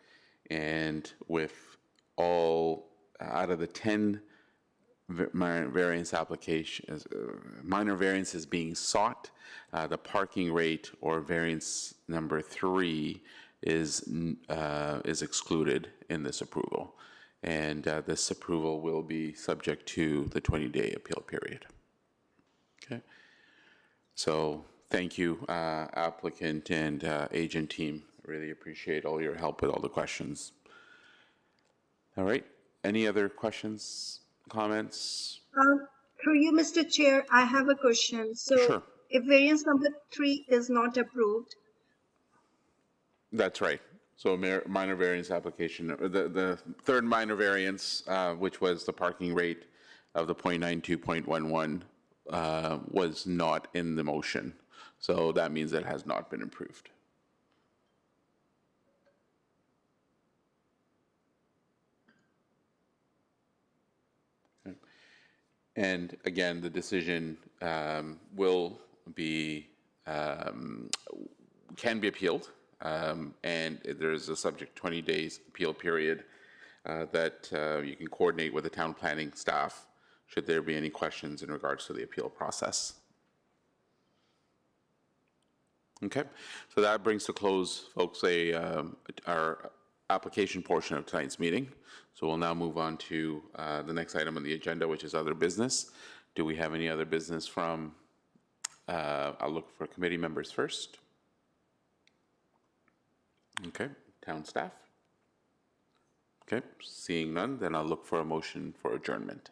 S1: And with all, out of the 10 minor variance applications, minor variances being sought, the parking rate or variance number 3 is excluded in this approval. And this approval will be subject to the 20-day appeal period. Okay. So thank you, applicant and agent team. Really appreciate all your help with all the questions. All right. Any other questions, comments?
S12: Through you, Mr. Chair, I have a question. So
S1: Sure.
S12: if variance number 3 is not approved,
S1: That's right. So minor variance application, the third minor variance, which was the parking rate of the 0.92, 0.11, was not in the motion. So that means it has not been approved. Okay. And again, the decision will be, can be appealed. And there's a subject 20 days appeal period that you can coordinate with the town planning staff should there be any questions in regards to the appeal process. Okay, so that brings to close, folks, our application portion of tonight's meeting. So we'll now move on to the next item on the agenda, which is other business. Do we have any other business from, I'll look for committee members first. Okay, town staff. Okay, seeing none, then I'll look for a motion for adjournment.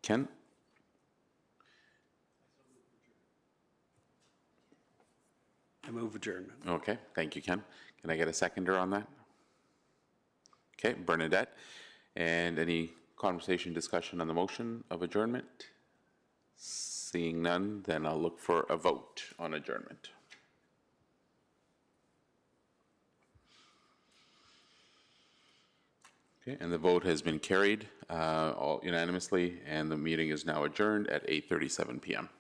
S1: Ken?
S7: I move adjournment.
S1: Okay, thank you, Ken. Can I get a seconder on that? Okay, Bernadette. And any conversation, discussion on the motion of adjournment? Seeing none, then I'll look for a vote on adjournment. Okay, and the vote has been carried all unanimously, and the meeting is now adjourned at 8:37 p.m.